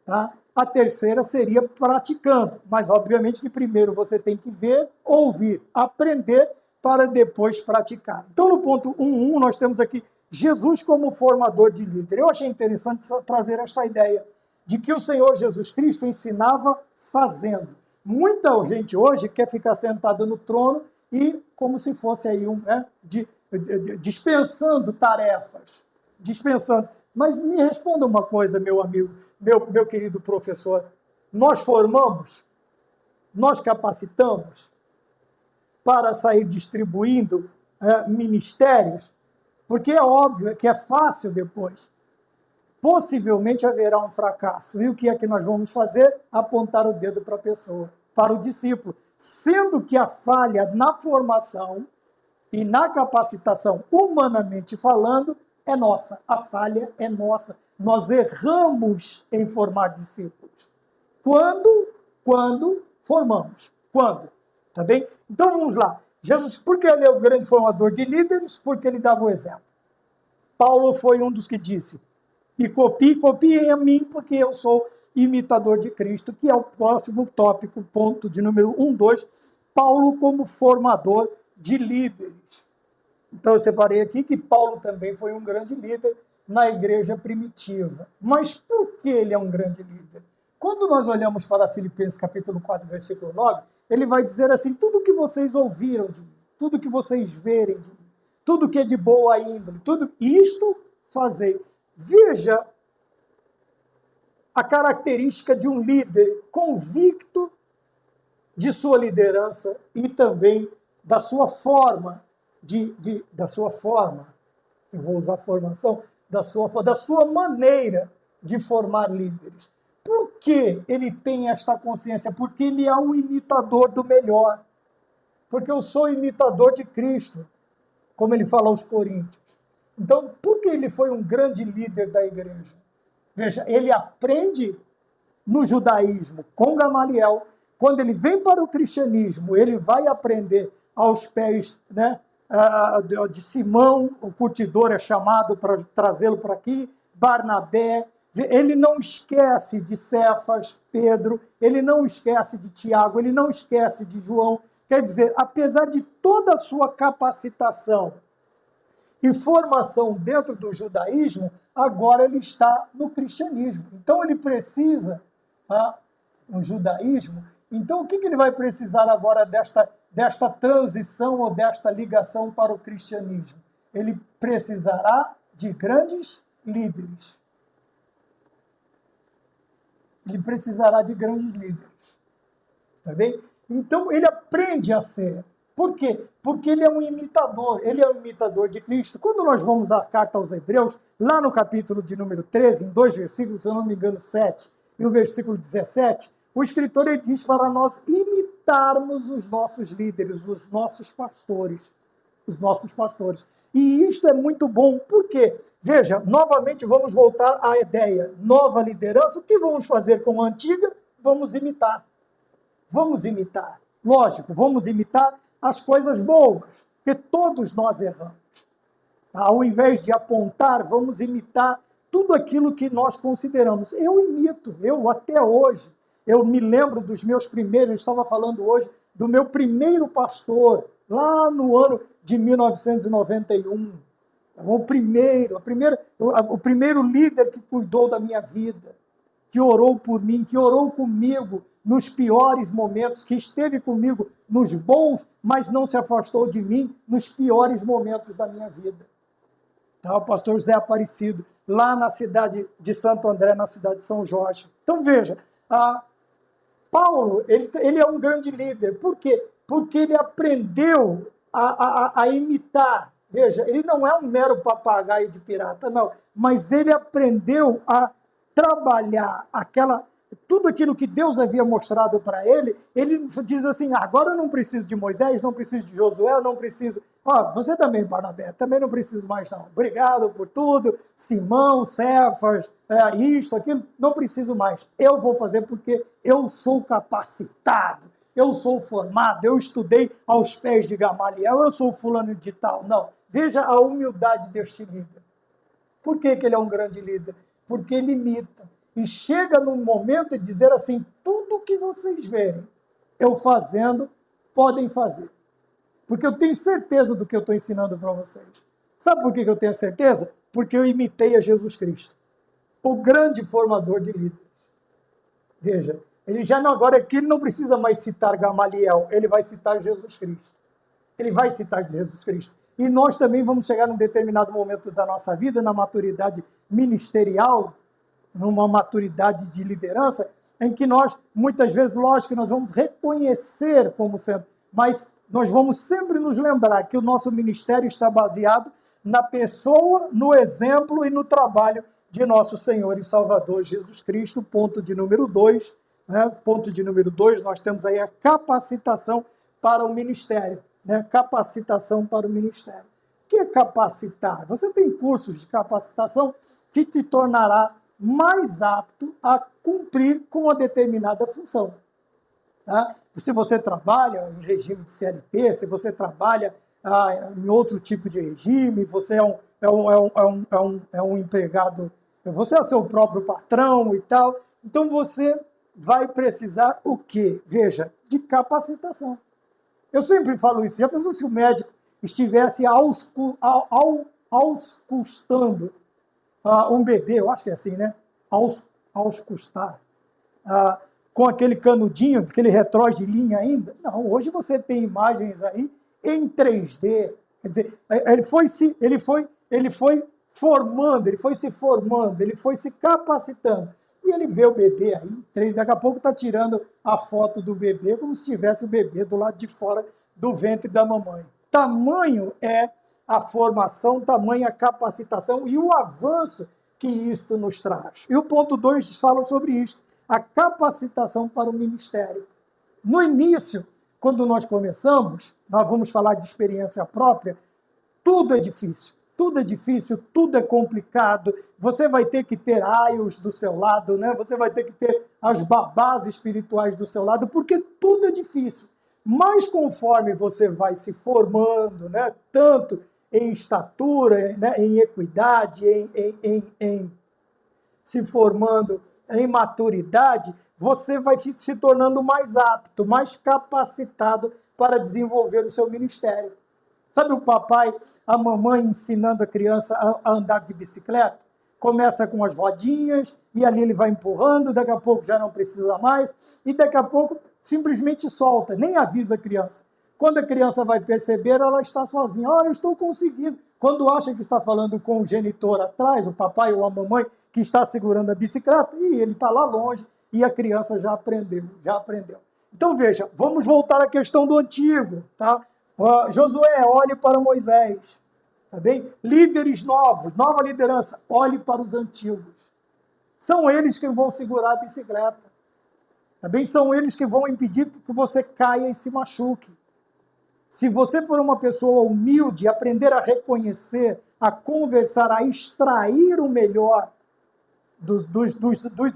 Tá? A terceira seria praticando, mas obviamente que primeiro você tem que ver, ouvir, aprender, para depois praticar. Então, no ponto 1.1, nós temos aqui Jesus como formador de líder. Eu achei interessante trazer esta ideia de que o Senhor Jesus Cristo ensinava fazendo. Muita gente hoje quer ficar sentada no trono e como se fosse aí dispensando tarefas, dispensando. Mas me responda uma coisa, meu amigo, meu querido professor. Nós formamos, nós capacitamos para sair distribuindo ministérios, porque é óbvio que é fácil depois. Possivelmente haverá um fracasso. E o que é que nós vamos fazer? Apontar o dedo para a pessoa, para o discípulo. Sendo que a falha na formação e na capacitação, humanamente falando, é nossa. A falha é nossa. Nós erramos em formar discípulos. Quando formamos. Quando? Tá bem? Então vamos lá. Jesus, por que ele é o grande formador de líderes? Porque ele dava o exemplo. Paulo foi um dos que disse: e copiem a mim, porque eu sou imitador de Cristo, que é o próximo tópico, ponto de número 1.2, Paulo como formador de líderes. Então eu separei aqui que Paulo também foi um grande líder na igreja primitiva. Mas por que ele é um grande líder? Quando nós olhamos para Filipenses capítulo 4, versículo 9, ele vai dizer assim: tudo que vocês ouviram de mim, tudo que vocês verem de mim, tudo que é de boa índole, tudo isto fazei. Veja a característica de um líder convicto de sua liderança e também da sua forma eu vou usar formação, da sua maneira de formar líderes. Por que ele tem esta consciência? Porque ele é um imitador do melhor. Porque eu sou imitador de Cristo, como ele fala aos Coríntios. Então, por que ele foi um grande líder da igreja? Veja, ele aprende no judaísmo com Gamaliel. Quando ele vem para o cristianismo, ele vai aprender aos pés de Simão, o curtidor é chamado para trazê-lo para aqui, Barnabé. Ele não esquece de Cefas, Pedro, ele não esquece de Tiago, ele não esquece de João. Quer dizer, apesar de toda a sua capacitação e formação dentro do judaísmo, agora ele está no cristianismo. Então ele precisa, no judaísmo, então o que ele vai precisar agora desta transição ou desta ligação para o cristianismo? Ele precisará de grandes líderes. Ele precisará de grandes líderes. Tá bem? Então ele aprende a ser. Por quê? Porque ele é um imitador de Cristo. Quando nós vamos à carta aos Hebreus, lá no capítulo de número 13, em 2 versículos, se eu não me engano, 7 e o versículo 17, o escritor ele diz para nós imitarmos os nossos líderes, os nossos pastores. E isto é muito bom, por quê? Veja, novamente vamos voltar à ideia, nova liderança, o que vamos fazer com a antiga? Vamos imitar. Lógico, vamos imitar as coisas boas, porque todos nós erramos. Ao invés de apontar, vamos imitar tudo aquilo que nós consideramos. Eu imito, até hoje, eu me lembro dos meus primeiros, eu estava falando hoje, do meu primeiro pastor, lá no ano de 1991. O primeiro líder que cuidou da minha vida, que orou por mim, que orou comigo nos piores momentos, que esteve comigo nos bons, mas não se afastou de mim nos piores momentos da minha vida. Tá? O pastor Zé Aparecido, lá na cidade de Santo André, na cidade de São Jorge. Então, veja, Paulo, ele é um grande líder. Por quê? Porque ele aprendeu a imitar. Veja, ele não é um mero papagaio de pirata, não. Mas ele aprendeu a trabalhar tudo aquilo que Deus havia mostrado para ele, ele diz assim, agora eu não preciso de Moisés, não preciso de Josué, não preciso... você também, Barnabé, também não preciso mais não. Obrigado por tudo, Simão, Cefas, isto, aquilo, não preciso mais. Eu vou fazer porque eu sou capacitado, eu sou formado, eu estudei aos pés de Gamaliel, eu sou fulano de tal. Não, veja a humildade deste líder. Por que ele é um grande líder? Porque ele imita. E chega num momento de dizer assim, tudo que vocês verem eu fazendo, podem fazer. Porque eu tenho certeza do que eu estou ensinando para vocês. Sabe por que eu tenho certeza? Porque eu imitei a Jesus Cristo, o grande formador de líderes. Veja, ele já não, agora aqui ele não precisa mais citar Gamaliel, ele vai citar Jesus Cristo. Ele vai citar Jesus Cristo. E nós também vamos chegar num determinado momento da nossa vida, na maturidade ministerial, numa maturidade de liderança, em que nós, muitas vezes, lógico, nós vamos reconhecer como sendo, mas nós vamos sempre nos lembrar que o nosso ministério está baseado na pessoa, no exemplo e no trabalho de nosso Senhor e Salvador Jesus Cristo. Ponto de número 2, né? Ponto de número 2, nós temos aí a capacitação para o ministério, né? Capacitação para o ministério. O que é capacitar? Você tem cursos de capacitação que te tornará mais apto a cumprir com uma determinada função. Tá? Se você trabalha em regime de CLT, se você trabalha em outro tipo de regime, você é um empregado, você é o seu próprio patrão e tal, então você vai precisar o quê? Veja, de capacitação. Eu sempre falo isso, já pensou se o médico estivesse auscultando um bebê, eu acho que é assim, né? Auscultar. Com aquele canudinho, aquele retroz de linha ainda. Não, hoje você tem imagens aí em 3D. Quer dizer, ele foi formando, ele foi se formando, ele foi se capacitando. E ele vê o bebê aí, daqui a pouco está tirando a foto do bebê como se tivesse o bebê do lado de fora do ventre da mamãe. Tamanho é a formação, tamanho a capacitação e o avanço que isto nos traz. E o ponto 2 fala sobre isso, a capacitação para o ministério. No início, quando nós começamos, nós vamos falar de experiência própria, tudo é difícil, tudo é complicado, você vai ter que ter aios do seu lado, né? Você vai ter que ter as babás espirituais do seu lado, porque tudo é difícil. Mas conforme você vai se formando, né? Tanto em estatura, né? Em equidade, em se formando em maturidade, você vai se tornando mais apto, mais capacitado para desenvolver o seu ministério. Sabe o papai, a mamãe ensinando a criança a andar de bicicleta? Começa com as rodinhas, e ali ele vai empurrando, daqui a pouco já não precisa mais, e daqui a pouco simplesmente solta, nem avisa a criança. Quando a criança vai perceber, ela está sozinha. Olha, eu estou conseguindo. Quando acha que está falando com o genitor atrás, o papai ou a mamãe que está segurando a bicicleta, e ele está lá longe, e a criança já aprendeu. Então, veja, vamos voltar à questão do antigo, tá? Josué, olhe para Moisés, tá bem? Líderes novos, nova liderança, olhe para os antigos. São eles que vão segurar a bicicleta, tá bem? São eles que vão impedir que você caia e se machuque. Se você for uma pessoa humilde, aprender a reconhecer, a conversar, a extrair o melhor dos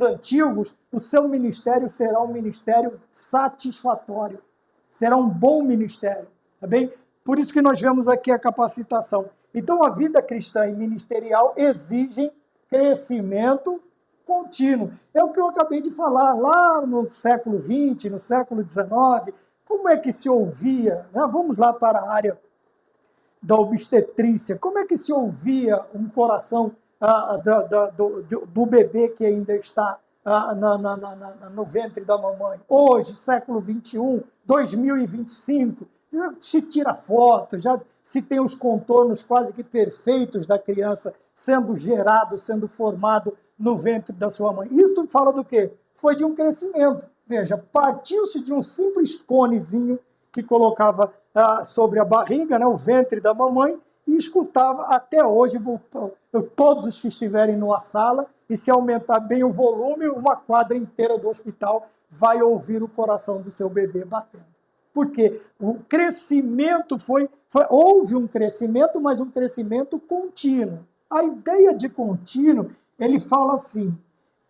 antigos, o seu ministério será um ministério satisfatório, será um bom ministério, tá bem? Por isso que nós vemos aqui a capacitação. Então, a vida cristã e ministerial exigem crescimento contínuo. É o que eu acabei de falar, lá no século XX, no século XIX, como é que se ouvia, né? Vamos lá para a área da obstetrícia, como é que se ouvia um coração do bebê que ainda está no ventre da mamãe? Hoje, século XXI, 2025, já se tira foto, já se tem os contornos quase que perfeitos da criança sendo gerado, sendo formado no ventre da sua mãe. Isso fala do quê? Foi de um crescimento. Veja, partiu-se de um simples conezinho que colocava sobre a barriga, né, o ventre da mamãe, e escutava até hoje, todos os que estiverem numa sala e se aumentar bem o volume, uma quadra inteira do hospital vai ouvir o coração do seu bebê batendo. Por quê? O crescimento houve um crescimento, mas um crescimento contínuo. A ideia de contínuo, ele fala assim,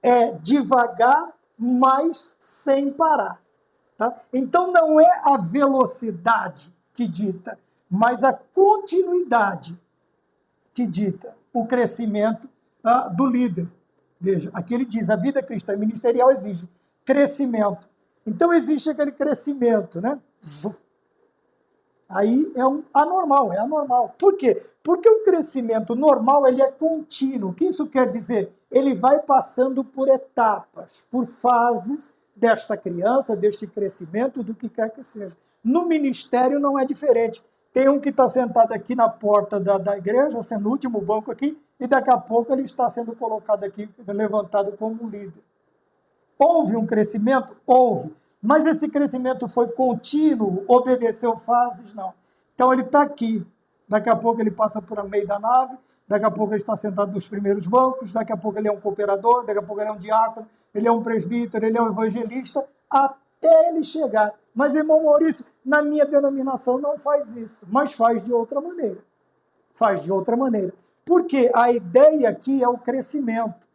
é devagar, mas sem parar. Tá? Então, não é a velocidade que dita, mas a continuidade que dita o crescimento do líder. Veja, aqui ele diz, a vida cristã ministerial exige crescimento. Então, existe aquele crescimento, né? Aí é anormal, é anormal. Por quê? Porque o crescimento normal, ele é contínuo. O que isso quer dizer? Ele vai passando por etapas, por fases desta criança, deste crescimento, do que quer que seja. No ministério não é diferente. Tem um que está sentado aqui na porta da igreja, sendo o último banco aqui, e daqui a pouco ele está sendo colocado aqui, levantado como líder. Houve um crescimento? Houve. Mas esse crescimento foi contínuo, obedeceu fases? Não. Então ele está aqui. Daqui a pouco ele passa por a meio da nave, daqui a pouco ele está sentado nos primeiros bancos, daqui a pouco ele é um cooperador, daqui a pouco ele é um diácono, ele é um presbítero, ele é um evangelista, até ele chegar. Mas, irmão Maurício, na minha denominação não faz isso, mas faz de outra maneira. Faz de outra maneira. Porque a ideia aqui é o crescimento.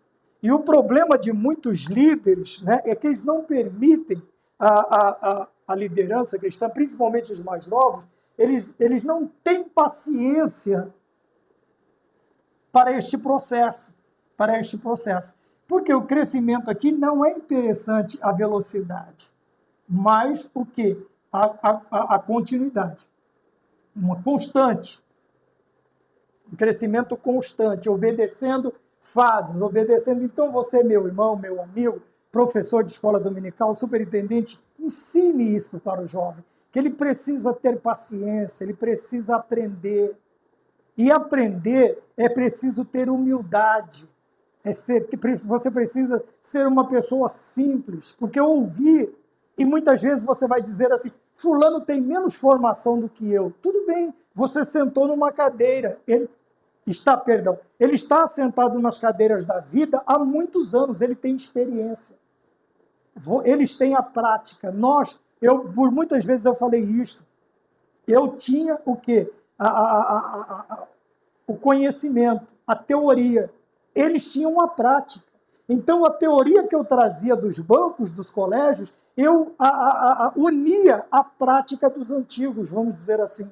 E o problema de muitos líderes, né, é que eles não permitem a liderança cristã, principalmente os mais novos, eles não têm paciência para este processo. Porque o crescimento aqui não é interessante a velocidade, mas o quê? A continuidade. Uma constante. Um crescimento constante, obedecendo fases, obedecendo. Então você, meu irmão, meu amigo, professor de escola dominical, superintendente, ensine isso para o jovem, que ele precisa ter paciência, ele precisa aprender. E aprender é preciso ter humildade. Você precisa ser uma pessoa simples, porque ouvir, e muitas vezes você vai dizer assim, fulano tem menos formação do que eu. Tudo bem, você sentou numa cadeira, ele está sentado nas cadeiras da vida há muitos anos, ele tem experiência. Eles têm a prática. Por muitas vezes eu falei isso. Eu tinha o quê? O conhecimento, a teoria. Eles tinham a prática. Então, a teoria que eu trazia dos bancos, dos colégios, eu unia à prática dos antigos, vamos dizer assim.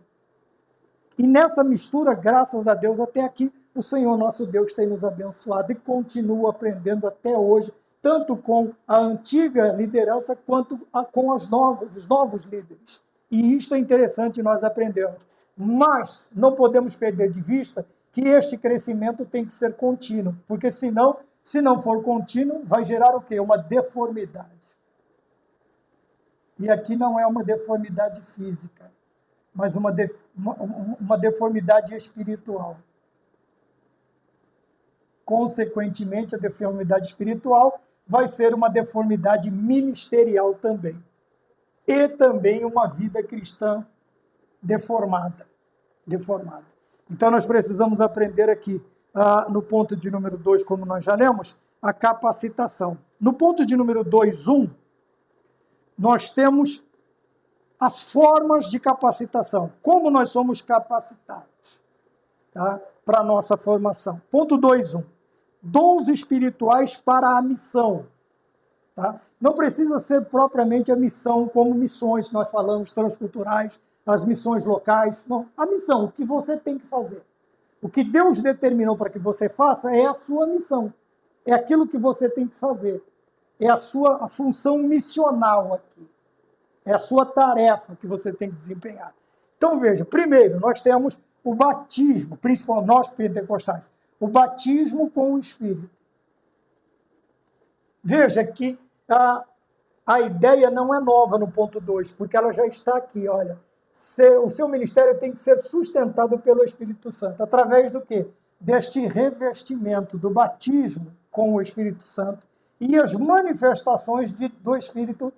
E nessa mistura, graças a Deus, até aqui, o Senhor nosso Deus tem nos abençoado e continua aprendendo até hoje, tanto com a antiga liderança quanto com os novos líderes. E isto é interessante nós aprendemos. Mas não podemos perder de vista que este crescimento tem que ser contínuo, porque senão, se não for contínuo, vai gerar o quê? Uma deformidade. E aqui não é uma deformidade física, mas uma deformidade espiritual. Consequentemente, a deformidade espiritual vai ser uma deformidade ministerial também. E também uma vida cristã deformada. Então, nós precisamos aprender aqui, no ponto de número 2, como nós já lemos, a capacitação. No ponto de número 2.1, nós temos as formas de capacitação. Como nós somos capacitados, tá? Para a nossa formação. Ponto 2.1. Dons espirituais para a missão. Tá? Não precisa ser propriamente a missão como missões, nós falamos, transculturais, as missões locais. Não, a missão, o que você tem que fazer. O que Deus determinou para que você faça é a sua missão. É aquilo que você tem que fazer. É a função missional aqui. É a sua tarefa que você tem que desempenhar. Então, veja, primeiro, nós temos o batismo, principalmente nós pentecostais, o batismo com o Espírito. Veja que a ideia não é nova no ponto 2, porque ela já está aqui, olha. O seu ministério tem que ser sustentado pelo Espírito Santo. Através do quê? Deste revestimento, do batismo com o Espírito Santo. E as manifestações do Espírito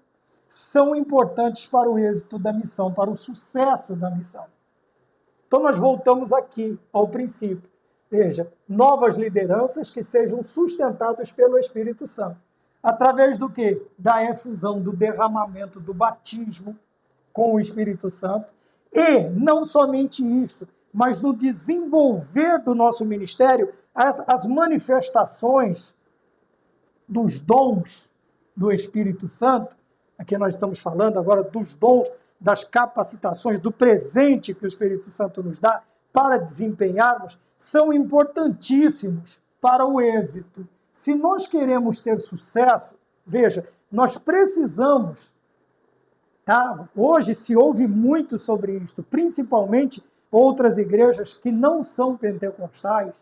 são importantes para o êxito da missão, para o sucesso da missão. Então, nós voltamos aqui ao princípio. Veja, novas lideranças que sejam sustentadas pelo Espírito Santo. Através do quê? Da efusão, do derramamento, do batismo com o Espírito Santo. E não somente isto, mas no desenvolver do nosso ministério, as manifestações dos dons do Espírito Santo, aqui nós estamos falando agora dos dons, das capacitações, do presente que o Espírito Santo nos dá para desempenharmos, são importantíssimos para o êxito. Se nós queremos ter sucesso, veja, nós precisamos, tá? Hoje se ouve muito sobre isto, principalmente outras igrejas que não são pentecostais,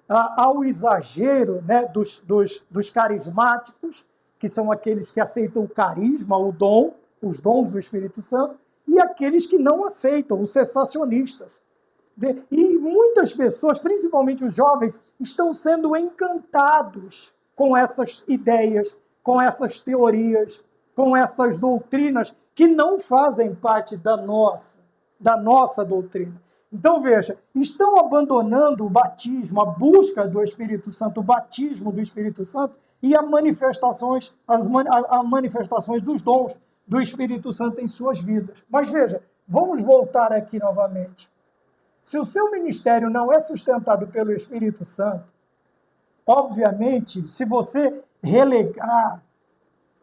ao exagero, né, dos carismáticos, que são aqueles que aceitam o carisma, o dom, os dons do Espírito Santo, e aqueles que não aceitam, os cessacionistas. E muitas pessoas, principalmente os jovens, estão sendo encantados com essas ideias, com essas teorias, com essas doutrinas que não fazem parte da nossa doutrina. Então, veja, estão abandonando o batismo, a busca do Espírito Santo, o batismo do Espírito Santo e as manifestações dos dons do Espírito Santo em suas vidas. Mas veja, vamos voltar aqui novamente. Se o seu ministério não é sustentado pelo Espírito Santo, obviamente, se você relegar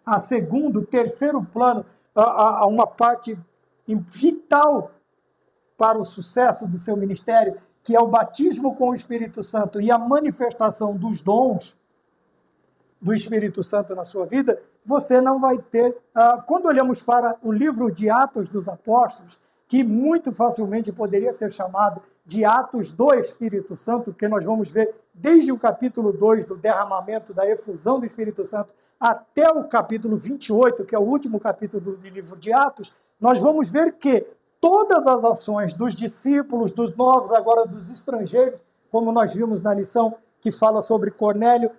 a segundo, terceiro plano, a uma parte vital para o sucesso do seu ministério, que é o batismo com o Espírito Santo e a manifestação dos dons do Espírito Santo na sua vida, você não vai ter... Quando olhamos para o livro de Atos dos Apóstolos, que muito facilmente poderia ser chamado de Atos do Espírito Santo, que nós vamos ver desde o capítulo 2, do derramamento, da efusão do Espírito Santo, até o capítulo 28, que é o último capítulo do livro de Atos, nós vamos ver que todas as ações dos discípulos, dos novos, agora dos estrangeiros, como nós vimos na lição que fala sobre Cornélio,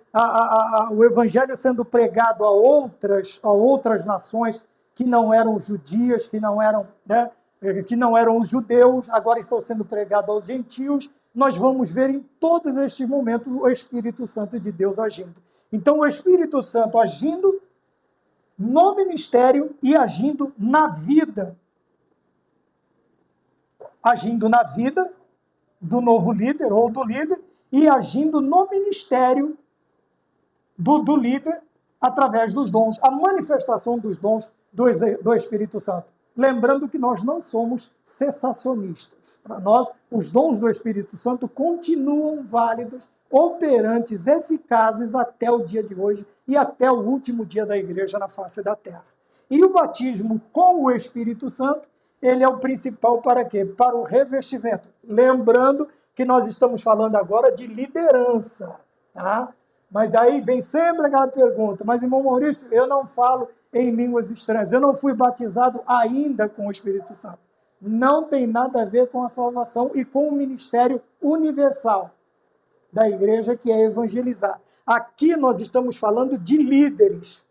o evangelho sendo pregado a outras nações que não eram judias, que não eram os judeus, agora estão sendo pregados aos gentios, nós vamos ver em todos estes momentos o Espírito Santo de Deus agindo. Então, o Espírito Santo agindo no ministério e agindo na vida. Agindo na vida do novo líder ou do líder e agindo no ministério do líder através dos dons, a manifestação dos dons do Espírito Santo. Lembrando que nós não somos cessacionistas. Para nós, os dons do Espírito Santo continuam válidos, operantes, eficazes até o dia de hoje e até o último dia da igreja na face da terra. E o batismo com o Espírito Santo, ele é o principal para quê? Para o revestimento. Lembrando que nós estamos falando agora de liderança, tá? Mas aí vem sempre aquela pergunta, mas irmão Maurício, eu não falo em línguas estranhas, eu não fui batizado ainda com o Espírito Santo. Não tem nada a ver com a salvação e com o ministério universal da igreja, que é evangelizar. Aqui nós estamos falando de líderes,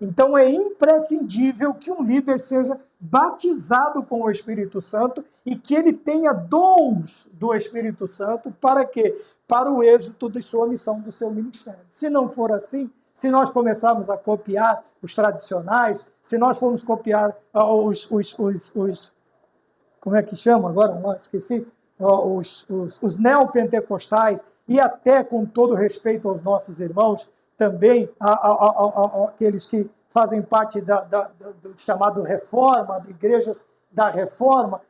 Então é imprescindível que um líder seja batizado com o Espírito Santo e que ele tenha dons do Espírito Santo para quê? Para o êxito de sua missão, do seu ministério. Se não for assim, se nós começarmos a copiar os tradicionais, se nós formos copiar como é que chama agora? Esqueci. Os neopentecostais e até, com todo respeito aos nossos irmãos, também aqueles que fazem parte do chamado Reforma, de igrejas da Reforma,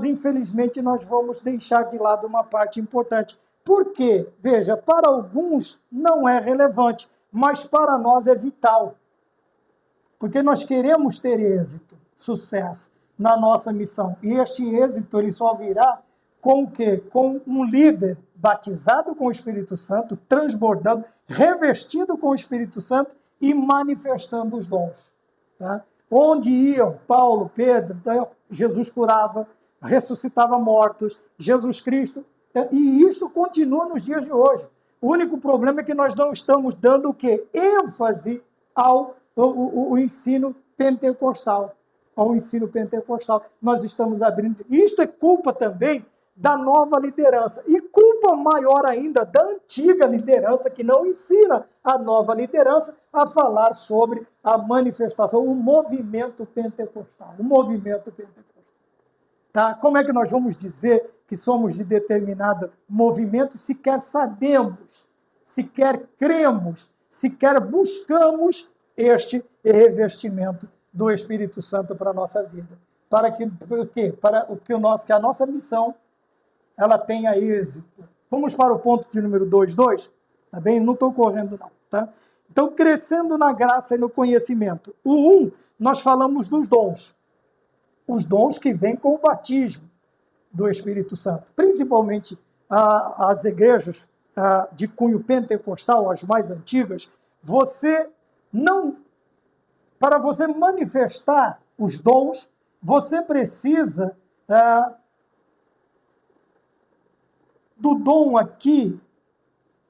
infelizmente, nós vamos deixar de lado uma parte importante. Por quê? Veja, para alguns não é relevante, mas para nós é vital. Porque nós queremos ter êxito, sucesso na nossa missão. E este êxito ele só virá com o quê? Com um líder batizado com o Espírito Santo, transbordando, revestido com o Espírito Santo e manifestando os dons. Tá? Onde iam Paulo, Pedro, Jesus curava, ressuscitava mortos, Jesus Cristo, e isso continua nos dias de hoje. O único problema é que nós não estamos dando o quê? ênfase ao ensino pentecostal. Ao ensino pentecostal. Nós estamos abrindo. Isso é culpa também da nova liderança. E culpa maior ainda da antiga liderança, que não ensina a nova liderança a falar sobre a manifestação, o movimento pentecostal. O movimento pentecostal. Tá? Como é que nós vamos dizer que somos de determinado movimento, sequer sabemos, sequer cremos, sequer buscamos este revestimento do Espírito Santo para a nossa vida? Para que a nossa missão ela tenha êxito. Vamos para o ponto de número 2.2, tá bem? Não estou correndo não, tá? Então, crescendo na graça e no conhecimento. O 1, nós falamos dos dons. Os dons que vêm com o batismo do Espírito Santo. Principalmente as igrejas de cunho pentecostal, as mais antigas, para você manifestar os dons, você precisa do dom aqui,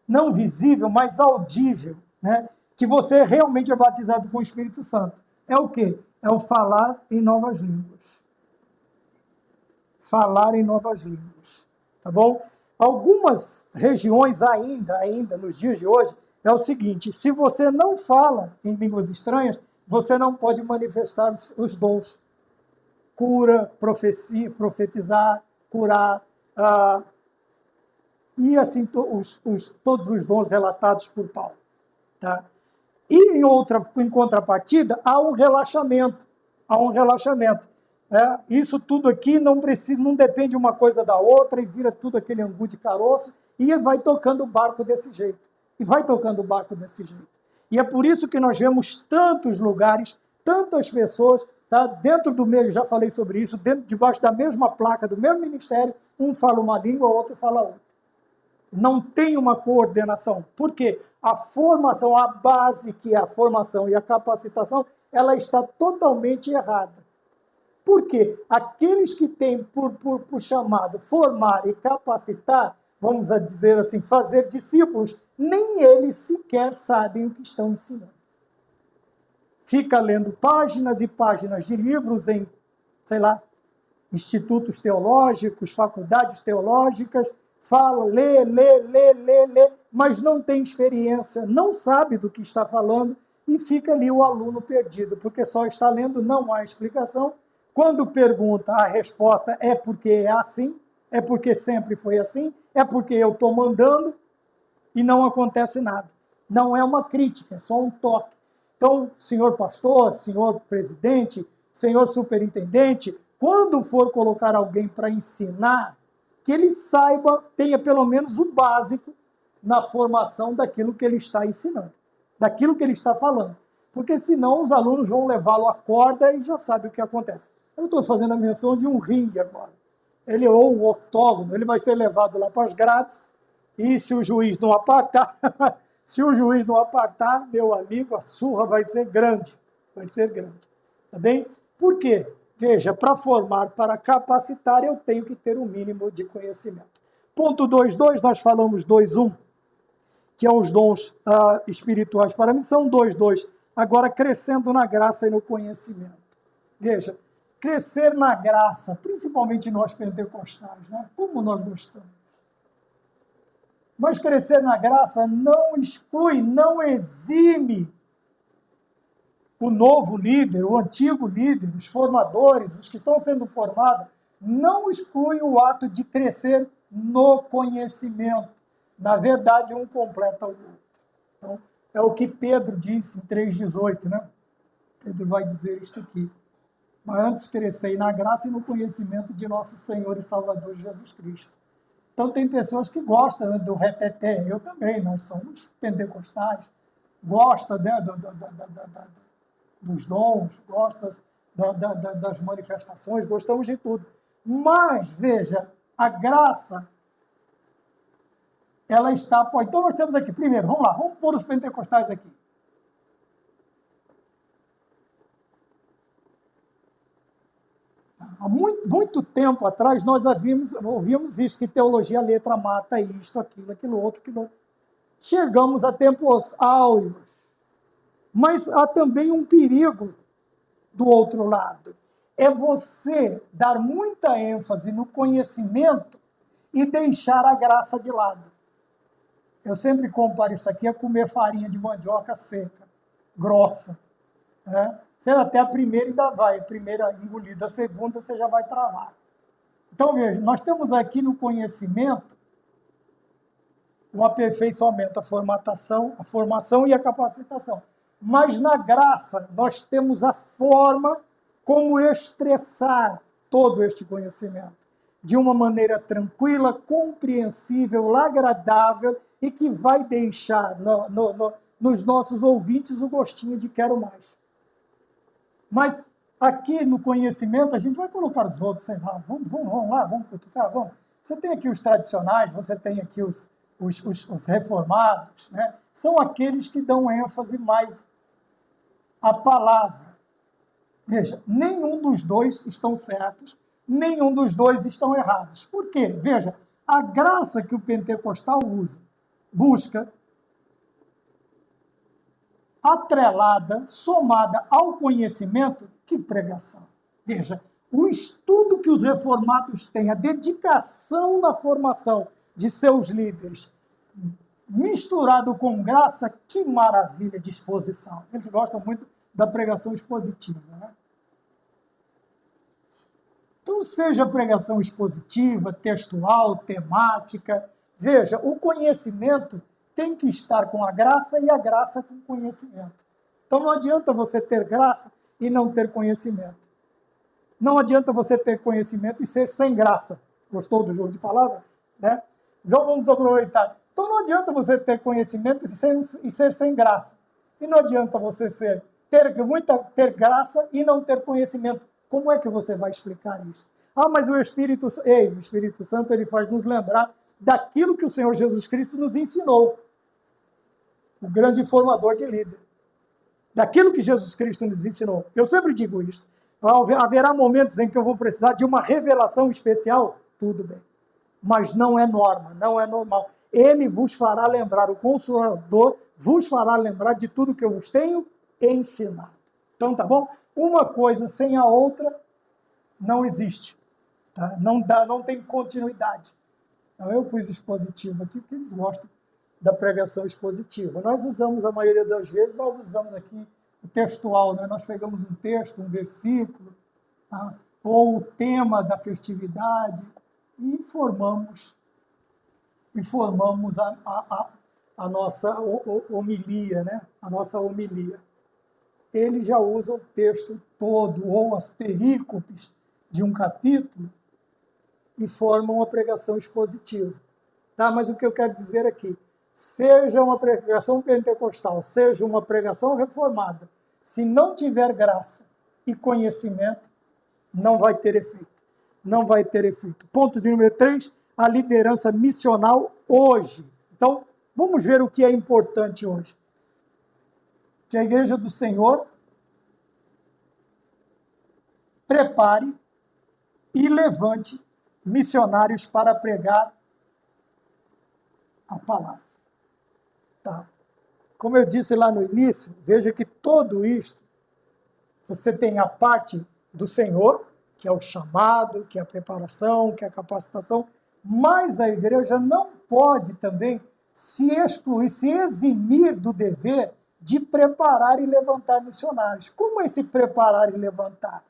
não visível, mas audível, né? Que você realmente é batizado com o Espírito Santo. É o quê? É o falar em novas línguas. Falar em novas línguas. Tá bom? Algumas regiões ainda nos dias de hoje, é o seguinte: se você não fala em línguas estranhas, você não pode manifestar os dons. Cura, profecia, profetizar, curar, e assim todos os dons relatados por Paulo. Tá? E em contrapartida, há um relaxamento. Isso tudo aqui não depende uma coisa da outra e vira tudo aquele angu de caroço e vai tocando o barco desse jeito. E é por isso que nós vemos tantos lugares, tantas pessoas, tá? Dentro do meio, já falei sobre isso, debaixo da mesma placa, do mesmo ministério, um fala uma língua, o outro fala outra. Não tem uma coordenação. Por quê? A formação, a base que é a formação e a capacitação, ela está totalmente errada. Por quê? Aqueles que têm por chamado formar e capacitar, vamos dizer assim, fazer discípulos, nem eles sequer sabem o que estão ensinando. Fica lendo páginas e páginas de livros em, institutos teológicos, faculdades teológicas, fala, lê, mas não tem experiência, não sabe do que está falando e fica ali o aluno perdido, porque só está lendo, não há explicação. Quando pergunta, a resposta é porque é assim, é porque sempre foi assim, é porque eu estou mandando e não acontece nada. Não é uma crítica, é só um toque. Então, senhor pastor, senhor presidente, senhor superintendente, quando for colocar alguém para ensinar, que ele saiba, tenha pelo menos o básico na formação daquilo que ele está ensinando, daquilo que ele está falando. Porque senão os alunos vão levá-lo à corda e já sabe o que acontece. Eu estou fazendo a menção de um ringue agora. Ou um octógono, ele vai ser levado lá para as grades e se o juiz não apartar, meu amigo, a surra vai ser grande. Tá bem? Por quê? Veja, para formar, para capacitar, eu tenho que ter um mínimo de conhecimento. Ponto 2.2, nós falamos 2.1, que é os dons espirituais para a missão. 2.2, agora crescendo na graça e no conhecimento. Veja, crescer na graça, principalmente nós pentecostais, né? Como nós gostamos. Mas crescer na graça não exclui, não exime o novo líder, o antigo líder, os formadores, os que estão sendo formados, não exclui o ato de crescer no conhecimento. Na verdade, um completa o outro. Então, é o que Pedro disse em 3,18, né? Pedro vai dizer isto aqui. Mas antes crescei na graça e no conhecimento de nosso Senhor e Salvador Jesus Cristo. Então, tem pessoas que gostam, né, do reteté. Eu também, nós somos pentecostais. Gosta, né, dos dons, gosta das manifestações, gostamos de tudo. Mas, veja, a graça, ela está... Então, nós temos aqui, primeiro, vamos lá, vamos pôr os pentecostais aqui. Há muito tempo atrás, nós ouvíamos isso, que teologia, a letra mata isto, aquilo outro, Chegamos a tempos áureos. Mas há também um perigo do outro lado. É você dar muita ênfase no conhecimento e deixar a graça de lado. Eu sempre comparo isso aqui a comer farinha de mandioca seca, grossa, né? Você até a primeira ainda vai, a primeira engolida, a segunda você já vai travar. Então, veja, nós temos aqui no conhecimento o aperfeiçoamento, a formação e a capacitação. Mas na graça, nós temos a forma como expressar todo este conhecimento de uma maneira tranquila, compreensível, agradável e que vai deixar nos nossos ouvintes o gostinho de quero mais. Mas aqui no conhecimento, a gente vai colocar os outros, sei lá, vamos lá, vamos cutucar, vamos. Você tem aqui os tradicionais, você tem aqui os reformados, né? São aqueles que dão ênfase mais à palavra. Veja, nenhum dos dois estão certos, nenhum dos dois estão errados. Por quê? Veja, a graça que o pentecostal busca, atrelada, somada ao conhecimento, que pregação. Veja, o estudo que os reformados têm, a dedicação na formação de seus líderes, misturado com graça, que maravilha de exposição. Eles gostam muito da pregação expositiva, né? Então, seja pregação expositiva, textual, temática, veja, o conhecimento tem que estar com a graça e a graça com o conhecimento. Então, não adianta você ter graça e não ter conhecimento. Não adianta você ter conhecimento e ser sem graça. Gostou do jogo de palavras? Né? Então, vamos aproveitar. Então, não adianta você ter conhecimento e ser sem graça. E não adianta você ter graça e não ter conhecimento. Como é que você vai explicar isso? Ah, mas o Espírito Santo ele faz nos lembrar daquilo que o Senhor Jesus Cristo nos ensinou. O grande formador de líder. Daquilo que Jesus Cristo nos ensinou. Eu sempre digo isso. Haverá momentos em que eu vou precisar de uma revelação especial? Tudo bem. Mas não é norma, não é normal. Ele vos fará lembrar, o Consolador vos fará lembrar de tudo que eu vos tenho ensinado. Então, tá bom? Uma coisa sem a outra não existe. Tá? Não tem continuidade. Então, eu pus expositivo aqui porque eles gostam da pregação expositiva. Nós usamos, a maioria das vezes, nós usamos aqui o textual, né? Nós pegamos um texto, um versículo, tá? Ou o tema da festividade e formamos a nossa homilia, né? A nossa homilia. Ele já usa o texto todo, ou as perícopes de um capítulo, e formam uma pregação expositiva. Tá? Mas o que eu quero dizer aqui, seja uma pregação pentecostal, seja uma pregação reformada, se não tiver graça e conhecimento, não vai ter efeito. Não vai ter efeito. Ponto de número 3, a liderança missional hoje. Então, vamos ver o que é importante hoje. Que a Igreja do Senhor prepare e levante missionários para pregar a palavra. Tá? Como eu disse lá no início, veja que tudo isto, você tem a parte do Senhor, que é o chamado, que é a preparação, que é a capacitação, mas a igreja não pode também se excluir, se eximir do dever de preparar e levantar missionários. Como é esse preparar e levantar?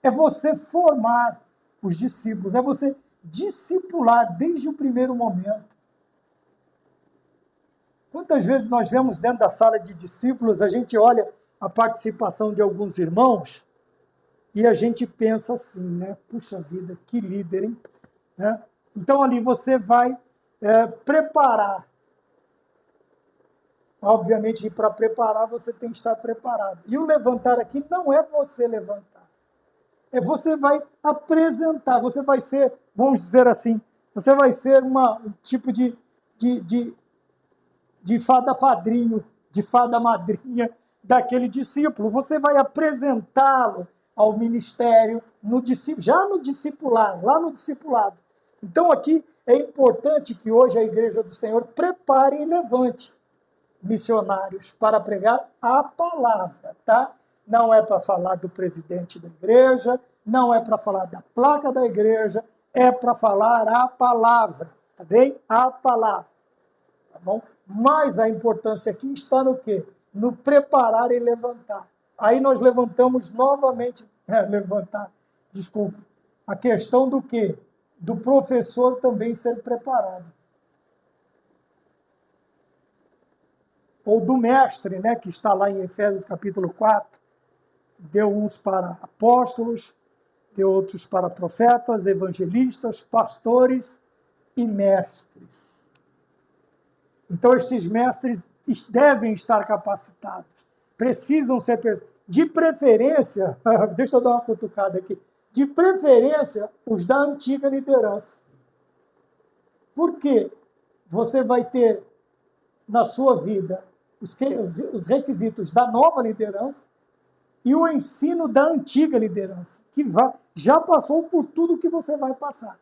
É você formar os discípulos, é você discipular desde o primeiro momento. Quantas vezes nós vemos dentro da sala de discípulos, a gente olha a participação de alguns irmãos e a gente pensa assim, né? Puxa vida, que líder, hein? Né? Então ali você vai preparar. Obviamente que para preparar você tem que estar preparado. E o levantar aqui não é você levantar. Você vai apresentar, você vai ser, vamos dizer assim, você vai ser um tipo de fada padrinho, de fada madrinha daquele discípulo. Você vai apresentá-lo ao ministério, já no discipulado, lá no discipulado. Então aqui é importante que hoje a Igreja do Senhor prepare e levante missionários para pregar a palavra, tá? Não é para falar do presidente da igreja, não é para falar da placa da igreja, é para falar a palavra, tá bem? A palavra, tá bom? Mas a importância aqui está no quê? No preparar e levantar. Aí nós levantamos novamente, desculpa, a questão do quê? Do professor também ser preparado. Ou do mestre, né, que está lá em Efésios capítulo 4, deu uns para apóstolos, deu outros para profetas, evangelistas, pastores e mestres. Então, estes mestres devem estar capacitados, precisam ser, de preferência, deixa eu dar uma cutucada aqui, de preferência, os da antiga liderança. Por quê? Você vai ter na sua vida os requisitos da nova liderança e o ensino da antiga liderança, que já passou por tudo que você vai passar.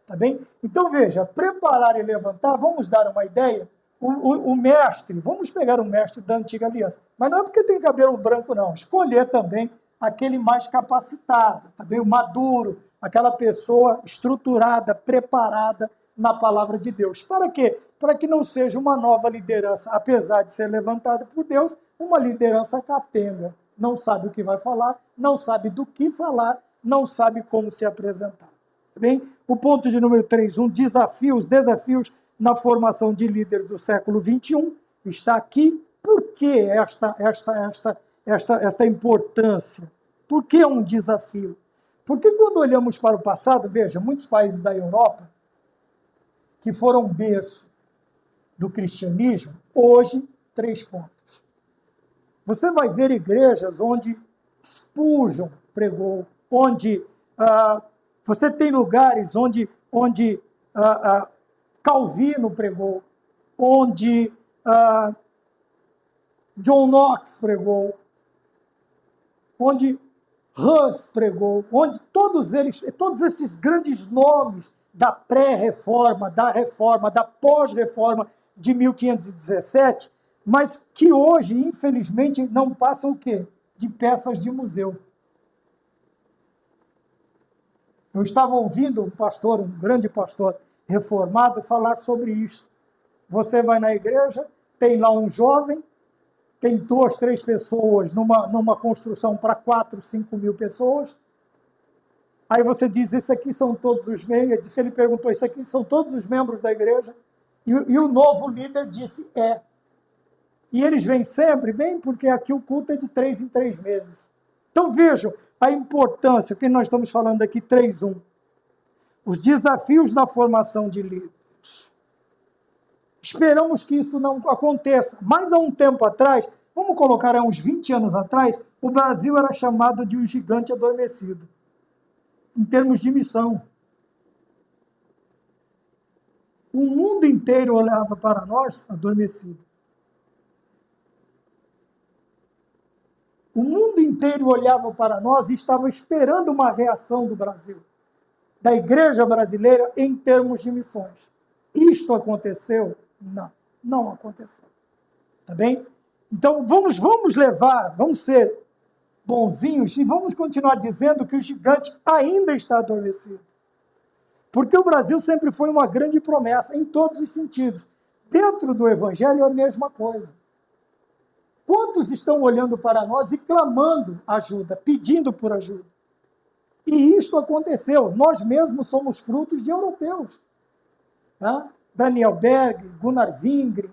Tá bem? Então, veja, preparar e levantar, vamos dar uma ideia, o mestre, vamos pegar o mestre da antiga aliança, mas não é porque tem cabelo branco, não, escolher também aquele mais capacitado, tá bem? O maduro, aquela pessoa estruturada, preparada na palavra de Deus. Para quê? Para que não seja uma nova liderança, apesar de ser levantada por Deus, uma liderança capenga. Não sabe o que vai falar, não sabe do que falar, não sabe como se apresentar. Tá bem? O ponto de número 3.1, desafios na formação de líderes do século XXI, está aqui. Por que esta importância? Por que é um desafio? Porque quando olhamos para o passado, veja, muitos países da Europa, que foram berço do cristianismo, hoje, 3 pontos. Você vai ver igrejas onde Spurgeon pregou, onde você tem lugares onde Calvino pregou, onde John Knox pregou, onde Hus pregou, onde todos esses grandes nomes da pré-reforma, da reforma, da pós-reforma de 1517, mas que hoje, infelizmente, não passam o quê? De peças de museu. Eu estava ouvindo um grande pastor reformado, falar sobre isso. Você vai na igreja, tem lá um jovem, tem 2, 3 pessoas numa construção para 4, 5 mil pessoas. Aí você diz, isso aqui são todos os membros. Diz que ele perguntou, isso aqui são todos os membros da igreja? E o novo líder disse, é. E eles vêm sempre? Vêm porque aqui o culto é de 3 em 3 meses. Então vejam a importância, que nós estamos falando aqui, 3.1. Os desafios na formação de líderes. Esperamos que isso não aconteça. Mas há um tempo atrás, vamos colocar há uns 20 anos atrás, o Brasil era chamado de um gigante adormecido, em termos de missão. O mundo inteiro olhava para nós adormecido. O mundo inteiro olhava para nós e estava esperando uma reação do Brasil, da igreja brasileira, em termos de missões. Isto aconteceu? Não, não aconteceu. Tá bem? Então, vamos ser bonzinhos e vamos continuar dizendo que o gigante ainda está adormecido. Porque o Brasil sempre foi uma grande promessa, em todos os sentidos. Dentro do Evangelho é a mesma coisa. Quantos estão olhando para nós e clamando ajuda, pedindo por ajuda? E isto aconteceu. Nós mesmos somos frutos de europeus. Tá? Daniel Berg, Gunnar Wingren,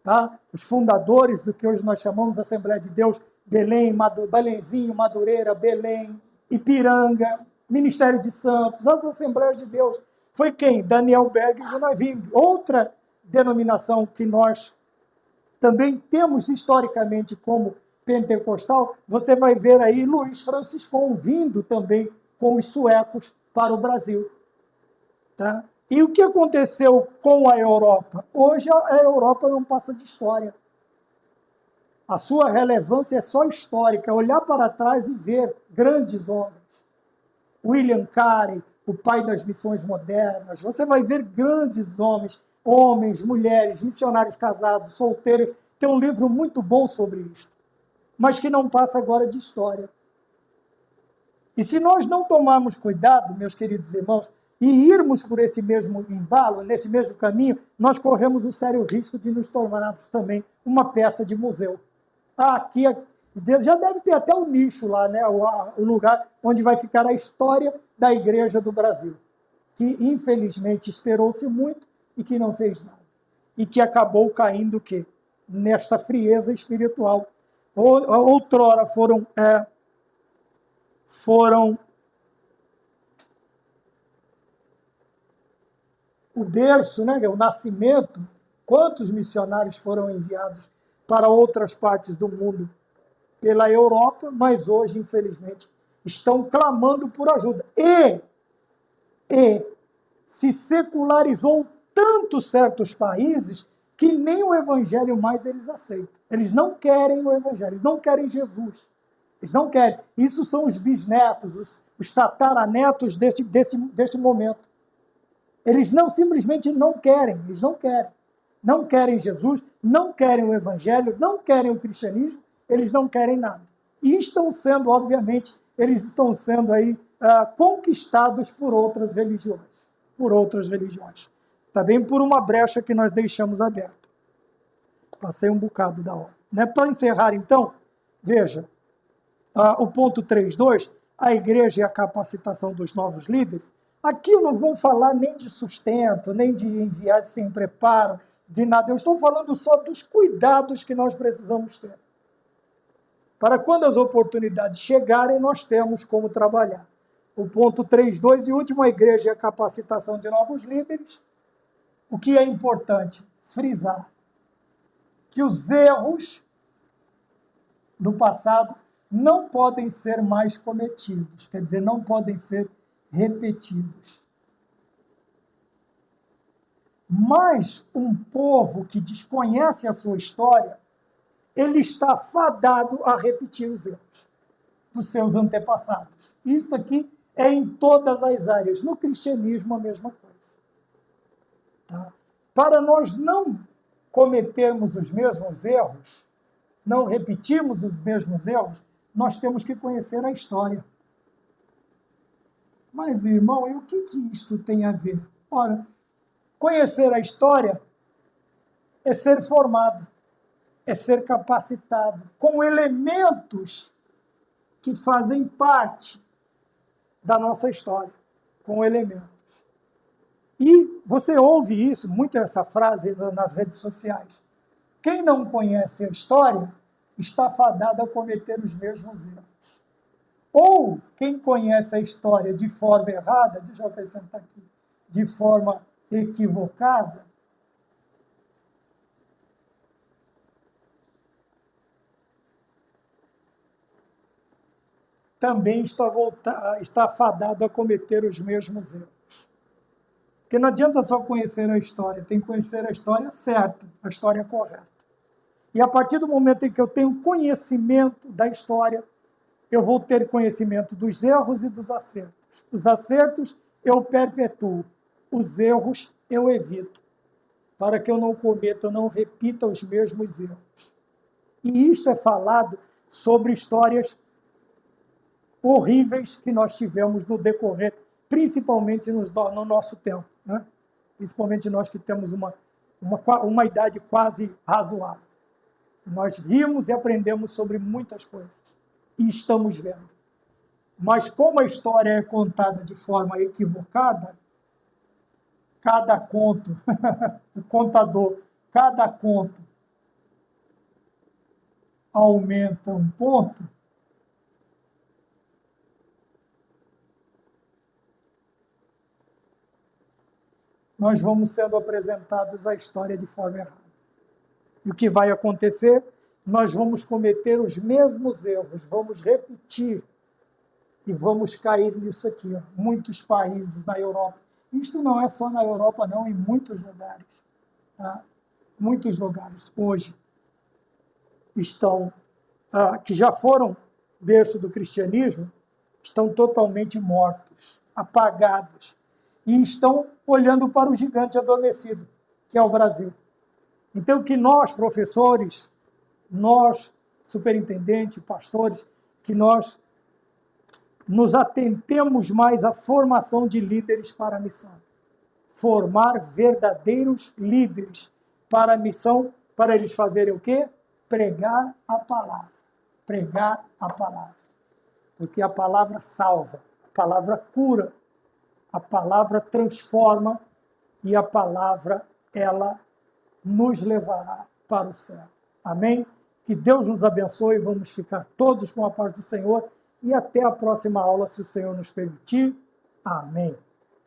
tá? Os fundadores do que hoje nós chamamos de Assembleia de Deus, Belém, Belenzinho, Madureira, Belém, Ipiranga, Ministério de Santos, as Assembleias de Deus. Foi quem? Daniel Berg e Gunnar Wingren. Outra denominação que nós também temos historicamente como pentecostal, você vai ver aí Luiz Franciscon vindo também com os suecos para o Brasil. Tá? E o que aconteceu com a Europa? Hoje a Europa não passa de história. A sua relevância é só histórica, olhar para trás e ver grandes homens. William Carey, o pai das missões modernas, você vai ver grandes nomes, homens, mulheres, missionários casados, solteiros. Tem um livro muito bom sobre isso, mas que não passa agora de história. E se nós não tomarmos cuidado, meus queridos irmãos, e irmos por esse mesmo embalo, nesse mesmo caminho, nós corremos o sério risco de nos tornarmos também uma peça de museu. Aqui já deve ter até um nicho lá, né? O lugar onde vai ficar a história da Igreja do Brasil, que infelizmente esperou-se muito e que não fez nada. E que acabou caindo o quê? Nesta frieza espiritual. Outrora foram o berço, né, o nascimento. Quantos missionários foram enviados para outras partes do mundo pela Europa, mas hoje, infelizmente, estão clamando por ajuda. E se secularizou tanto certos países que nem o evangelho mais eles aceitam. Eles não querem o evangelho, eles não querem Jesus. Eles não querem. Isso são os bisnetos, os tataranetos deste momento. Eles simplesmente não querem, eles não querem. Não querem Jesus, não querem o evangelho, não querem o cristianismo, eles não querem nada. E estão sendo, obviamente, eles estão sendo aí conquistados por outras religiões. Também por uma brecha que nós deixamos aberta. Passei um bocado da hora. Né? Para encerrar, então, veja, o ponto 3.2, a igreja e a capacitação dos novos líderes. Aqui eu não vou falar nem de sustento, nem de enviar sem preparo, de nada. Eu estou falando só dos cuidados que nós precisamos ter. Para quando as oportunidades chegarem, nós temos como trabalhar. O ponto 3.2 e último, a igreja e a capacitação de novos líderes. O que é importante? Frisar que os erros do passado não podem ser mais cometidos, quer dizer, não podem ser repetidos. Mas um povo que desconhece a sua história, ele está fadado a repetir os erros dos seus antepassados. Isso aqui é em todas as áreas. No cristianismo, a mesma coisa. Tá? Para nós não cometermos os mesmos erros, não repetirmos os mesmos erros, nós temos que conhecer a história. Mas, irmão, e o que isto tem a ver? Ora, conhecer a história é ser formado, é ser capacitado com elementos que fazem parte da nossa história, com elementos. E você ouve isso, muito essa frase nas redes sociais. Quem não conhece a história está fadado a cometer os mesmos erros. Ou quem conhece a história de forma errada, deixa eu acrescentar aqui, de forma equivocada, também está fadado a cometer os mesmos erros. Porque não adianta só conhecer a história, tem que conhecer a história certa, a história correta. E a partir do momento em que eu tenho conhecimento da história, eu vou ter conhecimento dos erros e dos acertos. Os acertos eu perpetuo, os erros eu evito, para que eu não cometa, eu não repita os mesmos erros. E isto é falado sobre histórias horríveis que nós tivemos no decorrer, principalmente no nosso tempo, né? Principalmente nós que temos uma idade quase razoável. Nós vimos e aprendemos sobre muitas coisas, e estamos vendo. Mas como a história é contada de forma equivocada, cada conto, o contador, cada conto aumenta um ponto, nós vamos sendo apresentados à história de forma errada. E o que vai acontecer? Nós vamos cometer os mesmos erros, vamos repetir e vamos cair nisso aqui. Ó. Muitos países na Europa. Isto não é só na Europa, não, em muitos lugares. Tá? Muitos lugares hoje estão, que já foram berço do cristianismo, estão totalmente mortos, apagados. E estão olhando para o gigante adormecido, que é o Brasil. Então, que nós, professores, nós, superintendentes, pastores, que nós nos atentemos mais à formação de líderes para a missão. Formar verdadeiros líderes para a missão, para eles fazerem o quê? Pregar a palavra. Pregar a palavra. Porque a palavra salva, a palavra cura, a palavra transforma e a palavra, ela nos levará para o céu. Amém? Que Deus nos abençoe, vamos ficar todos com a paz do Senhor e até a próxima aula, se o Senhor nos permitir. Amém.